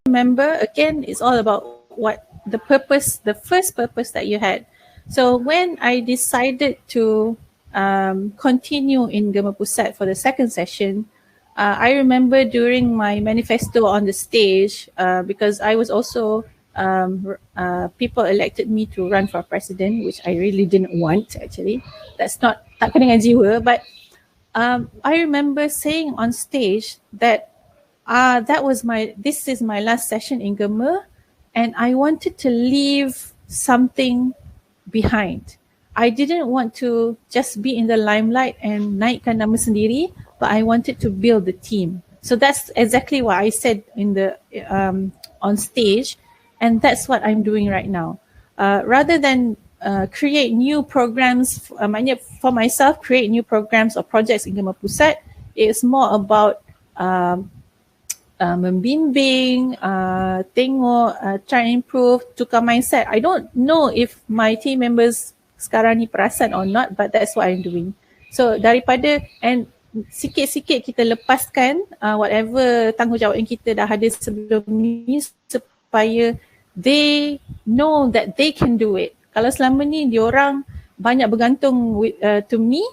[SPEAKER 2] remember, again, it's all about what the purpose, the first purpose that you had. So when I decided to continue in GEMA Pusat for the second session, I remember during my manifesto on the stage, because I was also people elected me to run for president, which I really didn't want actually. That's not tak kena dengan jiwa, but I remember saying on stage that this is my last session in GEMA, and I wanted to leave something behind. I didn't want to just be in the limelight and naikkan nama sendiri, but I wanted to build the team. So that's exactly what I said in the on stage, and that's what I'm doing right now. Rather than create new programs, for myself, create new programs or projects in GEMA Pusat, it's more about membimbing, tengok, try and improve, tukar mindset. I don't know if my team members sekarang ni perasan or not, but that's what I'm doing. So daripada, and sikit-sikit kita lepaskan whatever tanggungjawab yang kita dah ada sebelum ni supaya they know that they can do it. Kalau selama ni diorang banyak bergantung to me,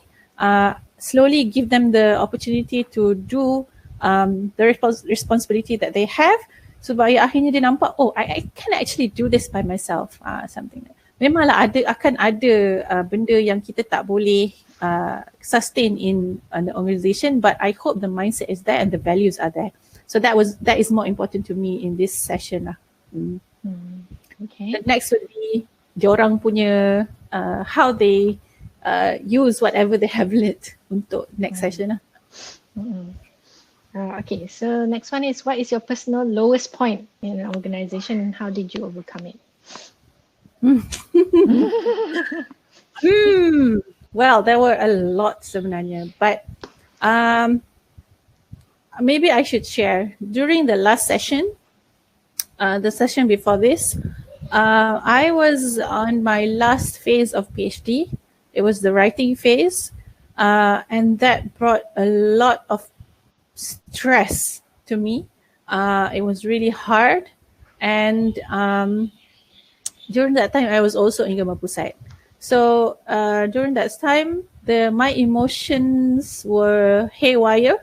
[SPEAKER 2] slowly give them the opportunity to do the responsibility that they have, supaya akhirnya dia nampak, oh, I can actually do this by myself, something. Memanglah akan ada benda yang kita tak boleh sustain in an organisation, but I hope the mindset is there and the values are there. So that is more important to me in this session lah.
[SPEAKER 1] Okay.
[SPEAKER 2] The next would be diorang punya how they use whatever they have learnt untuk next session lah.
[SPEAKER 1] Okay, so next one is, what is your personal lowest point in an organisation and how did you overcome it?
[SPEAKER 2] Well, there were a lot sebenarnya, but maybe I should share. During the last session, the session before this, I was on my last phase of PhD. It was the writing phase, and that brought a lot of stress to me. It was really hard, and during that time I was also in GEMA Pusat. So during that time, my emotions were haywire.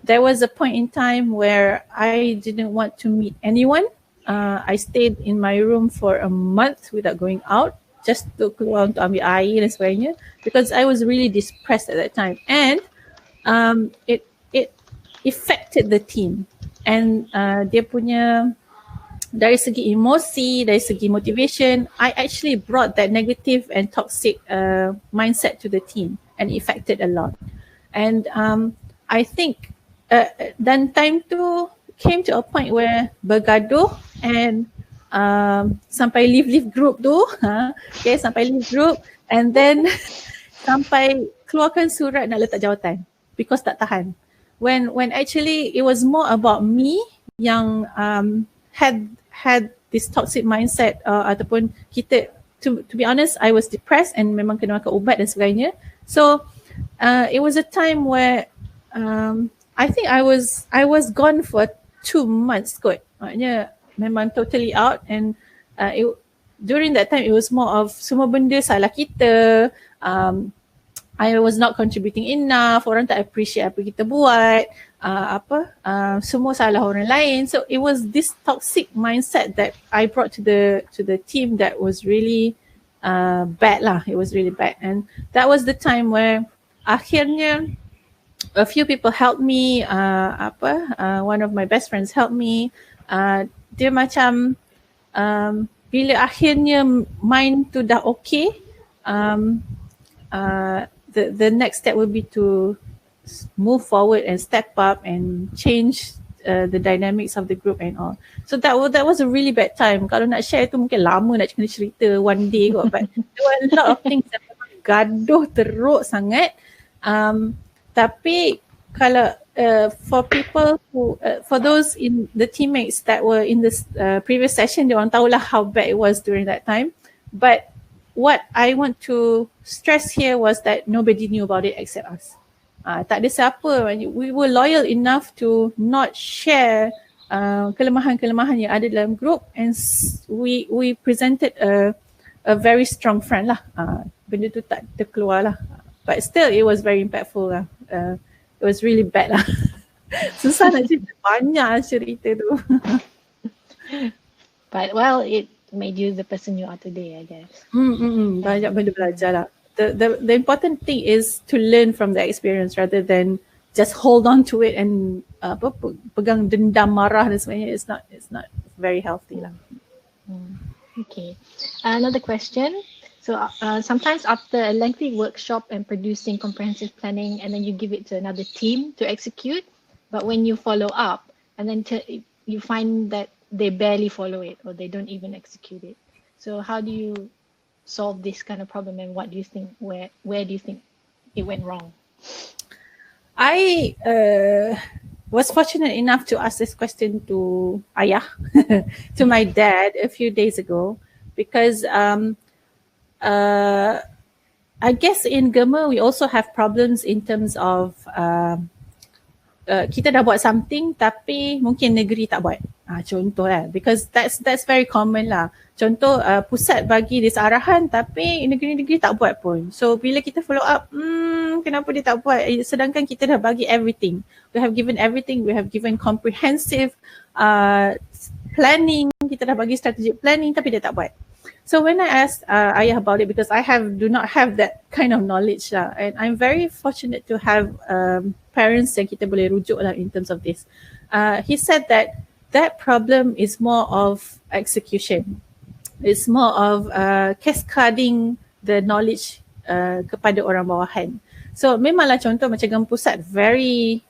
[SPEAKER 2] There was a point in time where I didn't want to meet anyone. I stayed in my room for a month without going out, just to keluar untuk ambil air dan sebagainya, because I was really depressed at that time, and it affected the team. And dia punya, dari segi emosi, dari segi motivation, I actually brought that negative and toxic mindset to the team, and it affected a lot. And I think dan time tu came to a point where bergaduh and sampai leave group tu, okay, sampai leave group, and then sampai keluarkan surat nak letak jawatan because tak tahan. When actually it was more about me yang had this toxic mindset, ataupun kita, to be honest, I was depressed and memang kena makan ubat dan sebagainya. So it was a time where I think I was gone for 2 months kot. Maknanya memang totally out, and during that time it was more of semua benda salah kita. I was not contributing enough, orang tak appreciate apa kita buat, semua salah orang lain. So it was this toxic mindset that I brought to the team that was really bad lah. It was really bad, and that was the time where akhirnya a few people helped me. One of my best friends helped me. Dia macam bila akhirnya mind tu dah okay, the next step would be to move forward and step up and change the dynamics of the group and all. So that was a really bad time. Kalau nak share tu mungkin lama nak kena cerita one day kot, but there were a lot of things that memang gaduh teruk sangat. Tapi kalau for people who for those in the teammates that were in this previous session, they orang tahulah how bad it was during that time. But what I want to stress here was that nobody knew about it except us. Tak ada siapa. We were loyal enough to not share kelemahan-kelemahan yang ada dalam group, and we presented a very strong front lah. Benda tu tak terkeluar lah. But still it was very impactful lah. It was really bad lah. Susah nak cerita, banyak cerita tu.
[SPEAKER 1] But well, it made you the person you are today, I guess.
[SPEAKER 2] Banyak benda belajar lah. The important thing is to learn from the experience rather than just hold on to it and pegang dendam, marah dan sebagainya. It's not very healthy lah.
[SPEAKER 1] Okay. Another question. So sometimes after a lengthy workshop and producing comprehensive planning, and then you give it to another team to execute, but when you follow up, and then you find that they barely follow it or they don't even execute it. So how do you solve this kind of problem, and what do you think, where do you think it went wrong?
[SPEAKER 2] I was fortunate enough to ask this question to Ayah, to my dad a few days ago, because I guess in GEMA we also have problems in terms of kita dah buat something tapi mungkin negeri tak buat. Contoh lah, because that's very common lah. Contoh pusat bagi this arahan tapi negeri-negeri tak buat pun. So bila kita follow up, kenapa dia tak buat? Sedangkan kita dah bagi everything. We have given everything. We have given comprehensive planning. Kita dah bagi strategic planning tapi dia tak buat. So when I asked Ayah about it, because I do not have that kind of knowledge lah, and I'm very fortunate to have parents yang kita boleh rujuk lah in terms of this. He said that problem is more of execution. It's more of cascading the knowledge kepada orang bawahan. So memanglah contoh macam GEMA pusat very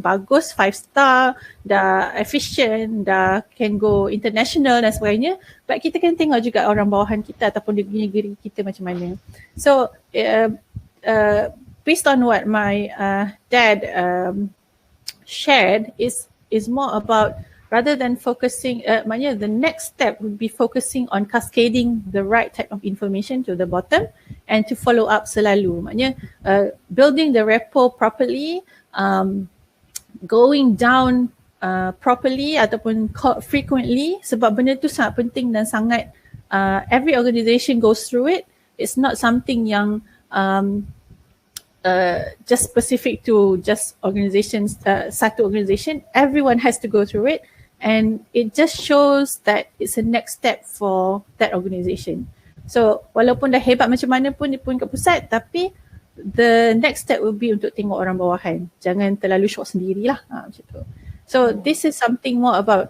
[SPEAKER 2] bagus, 5-star, dah efficient, dah can go international dan sebagainya. But kita kan tengok juga orang bawahan kita ataupun negeri kita macam mana. So based on what my dad shared is more about, rather than focusing, maknanya the next step would be focusing on cascading the right type of information to the bottom and to follow up selalu. Maknanya building the rapport properly, going down properly ataupun frequently, sebab benda tu sangat penting dan sangat every organisation goes through it. It's not something yang just specific to just organizations, satu organisation. Everyone has to go through it, and it just shows that it's a next step for that organisation. So walaupun dah hebat macam mana pun dia pun kat pusat, tapi the next step will be untuk tengok orang bawahan. Jangan terlalu syok sendirilah, macam tu. So this is something more about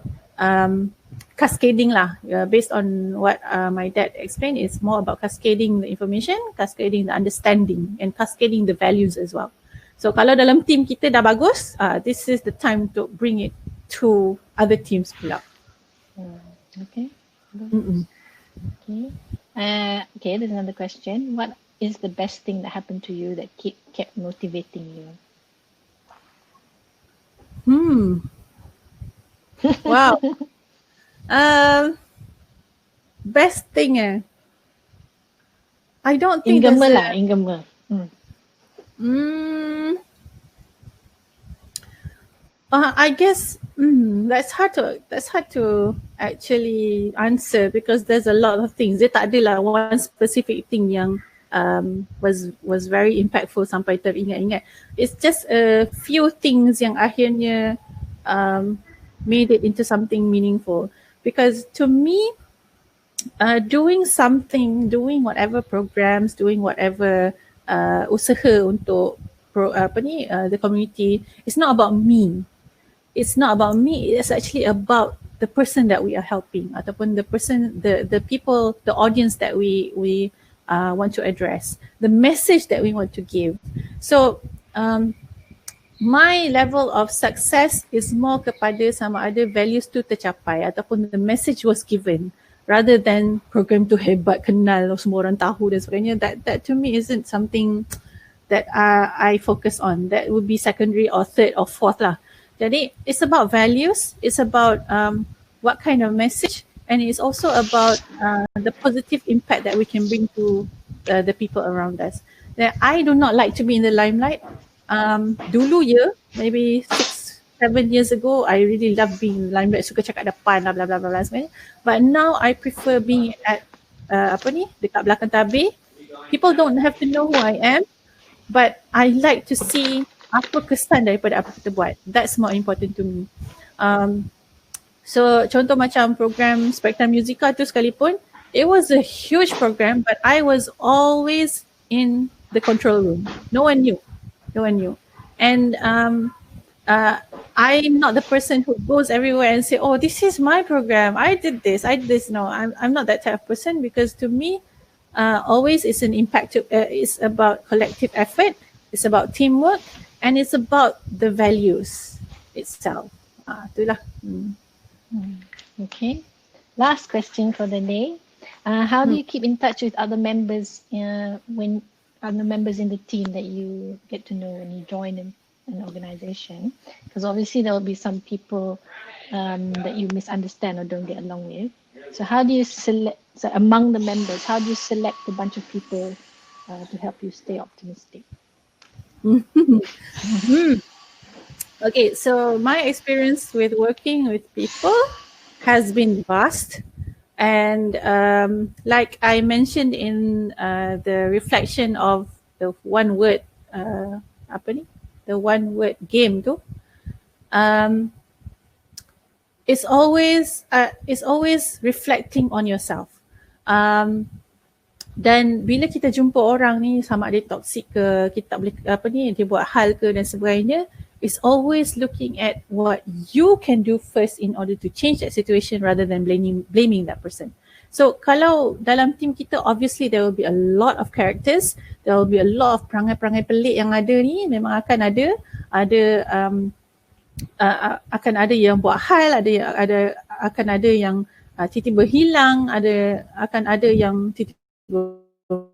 [SPEAKER 2] cascading lah. Based on what my dad explained, it's more about cascading the information, cascading the understanding, and cascading the values as well. So kalau dalam team kita dah bagus, this is the time to bring it to other teams pula.
[SPEAKER 1] Okay. Okay, there's another question. What is the best thing that happened to you that kept motivating you?
[SPEAKER 2] Wow. Best thing I don't think
[SPEAKER 1] GEMA lah, GEMA.
[SPEAKER 2] I guess that's hard to actually answer, because there's a lot of things. Dia tak adalah one specific thing yang was very impactful sampai teringat-ingat. It's just a few things yang akhirnya made it into something meaningful. Because to me, doing whatever programs, doing whatever usaha untuk the community, it's not about me. It's not about me. It's actually about the person that we are helping, ataupun the people, the audience that we want to address, the message that we want to give. So my level of success is more kepada sama ada values tu tercapai ataupun the message was given, rather than program tu hebat, kenal, semua orang tahu dan sebagainya. That to me isn't something that I focus on. That would be secondary or third or fourth lah. Jadi it's about values, it's about what kind of message, and it's also about the positive impact that we can bring to the people around us. That I do not like to be in the limelight. Dulu maybe 6-7 years ago, I really love being in the limelight, suka cakap depan, blah blah blah blah sebenarnya. But now I prefer being at dekat belakang tabir. People don't have to know who I am, but I like to see apa kesan daripada apa kita buat. That's more important to me. So contoh macam program Spektrum Musika tu sekalipun, it was a huge program, but I was always in the control room. No one knew. And I'm not the person who goes everywhere and say, oh, this is my program, I did this. No, I'm not that type of person, because to me, always it's an impact. It's about collective effort, it's about teamwork, and it's about the values itself. Itulah.
[SPEAKER 1] Okay. Last question for the day. How do you keep in touch with other members when other members in the team that you get to know when you join an organization? Because obviously there will be some people that you misunderstand or don't get along with. So how do you select, so among the members, how do you select a bunch of people to help you stay optimistic?
[SPEAKER 2] Okay, so my experience with working with people has been vast, and like I mentioned in the reflection of the one word the one word game tu, it's always reflecting on yourself. Dan bila kita jumpa orang ni, sama ada toxic ke, kita tak boleh dia buat hal ke dan sebagainya, it's always looking at what you can do first in order to change that situation rather than blaming that person. So kalau dalam team kita, obviously there will be a lot of characters, there will be a lot of perangai-perangai pelik yang ada ni, memang akan ada akan ada yang buat hal, akan ada yang tiba-tiba hilang, akan ada yang tiba-tiba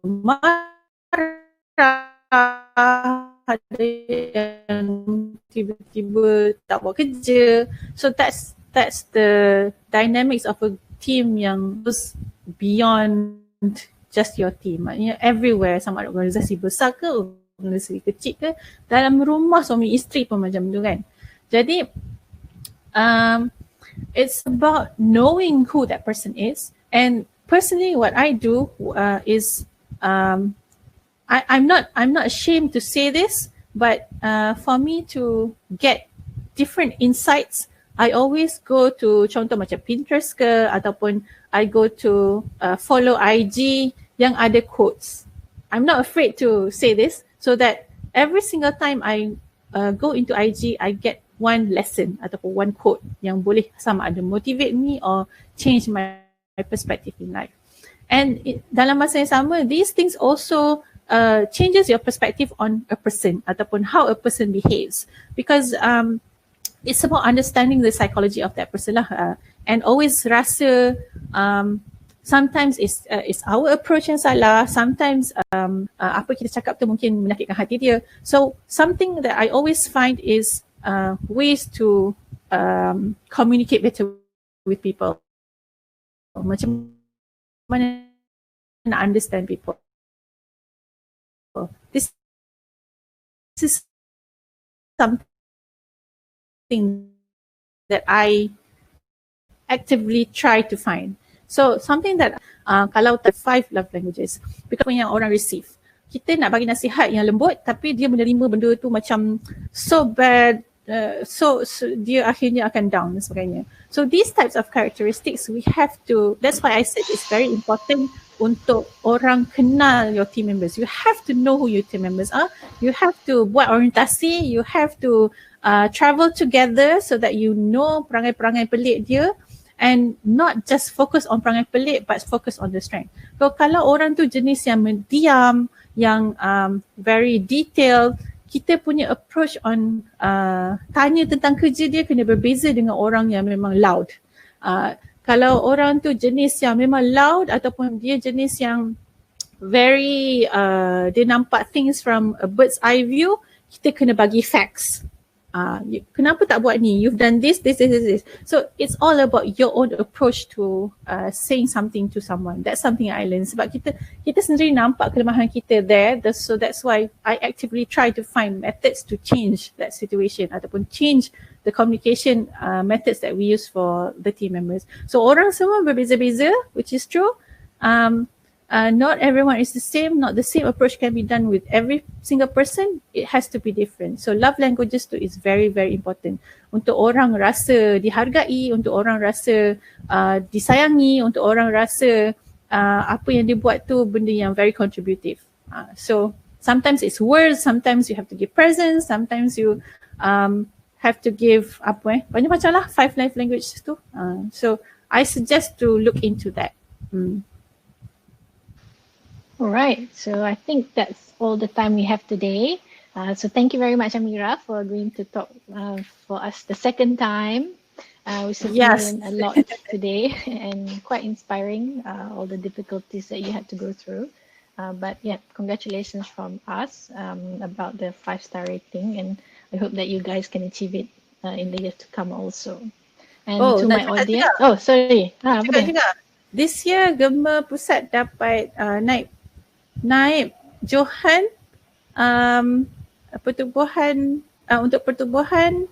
[SPEAKER 2] marah, ada yang tiba-tiba tak buat kerja. So that's the dynamics of a team yang goes beyond just your team. Maknanya everywhere, sama ada organisasi besar ke, organisasi kecil ke, dalam rumah suami isteri pun macam tu kan. Jadi it's about knowing who that person is. And personally, what I do is I'm not ashamed to say this, but for me to get different insights, I always go to contoh macam Pinterest ke, ataupun I go to follow IG yang ada quotes. I'm not afraid to say this, so that every single time I go into IG, I get one lesson ataupun one quote yang boleh sama ada motivate me or change my perspective in life. And dalam masa yang sama, these things also changes your perspective on a person ataupun how a person behaves, because it's about understanding the psychology of that person lah, and always rasa sometimes it's our approach yang salah, sometimes apa kita cakap tu mungkin menyakitkan hati dia. So something that I always find is ways to communicate better with people. Macam mana nak understand people. This is something that I actively try to find. So something that kalau the 5 love languages, because yang orang receive, kita nak bagi nasihat yang lembut, tapi dia menerima benda tu macam so bad, so dia akhirnya akan down dan sebagainya. So these types of characteristics we have to, that's why I said it's very important untuk orang kenal your team members. You have to know who your team members are. You have to buat orientasi, you have to travel together so that you know perangai-perangai pelik dia, and not just focus on perangai pelik but focus on the strength. So kalau orang tu jenis yang mendiam, yang very detailed, kita punya approach on tanya tentang kerja dia kena berbeza dengan orang yang memang loud. Kalau orang tu jenis yang memang loud ataupun dia jenis yang very dia nampak things from a bird's eye view, kita kena bagi facts. Kenapa tak buat ni? You've done this. So it's all about your own approach to saying something to someone. That's something I learned. Sebab kita sendiri nampak kelemahan kita there. So that's why I actively try to find methods to change that situation ataupun change the communication methods that we use for the team members. So orang semua berbeza-beza, which is true. not everyone is the same. Not the same approach can be done with every single person. It has to be different. So love languages tu is very very important untuk orang rasa dihargai, untuk orang rasa disayangi, untuk orang rasa apa yang dia buat tu benda yang very contributive. So sometimes it's words, sometimes you have to give presents, sometimes you have to give banyak macam lah 5 life languages tu. So I suggest to look into that.
[SPEAKER 1] All right, so I think that's all the time we have today. So thank you very much, Amirah, for agreeing to talk for us the second time. We certainly learned a lot today and quite inspiring, all the difficulties that you had to go through. But yeah, congratulations from us about the 5-star rating, and I hope that you guys can achieve it in the years to come also. And to my audience, sorry. Apa dia?
[SPEAKER 2] This year GEMA Pusat dapat naib Johan pertubuhan untuk pertubuhan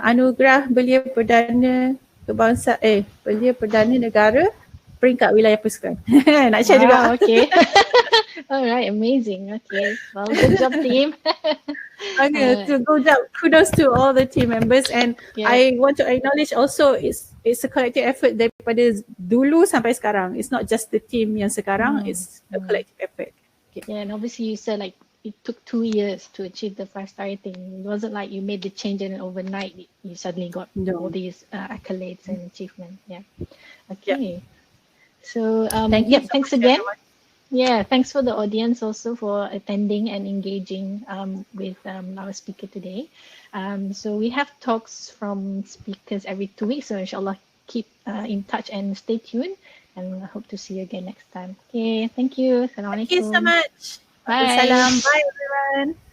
[SPEAKER 2] anugerah belia perdana belia perdana negara peringkat wilayah pasukan. Nak share juga.
[SPEAKER 1] Okay. All right, amazing. Okay, well, good job team.
[SPEAKER 2] Okay, so good job. Kudos to all the team members, and I want to acknowledge also it's a collective effort daripada dulu sampai sekarang. It's not just the team yang sekarang, it's a collective effort. Okay.
[SPEAKER 1] Yeah, and obviously you said like it took 2 years to achieve the 5-star rating. It wasn't like you made the change and overnight you suddenly got all these accolades and achievements. Yeah. Okay. So thanks again. Yeah, thanks for the audience also for attending and engaging with our speaker today. So we have talks from speakers every 2 weeks. So inshallah, keep in touch and stay tuned. And I hope to see you again next time. Okay, thank you. Assalamualaikum.
[SPEAKER 2] Thank you so much.
[SPEAKER 1] Bye.
[SPEAKER 2] Salam. Bye everyone.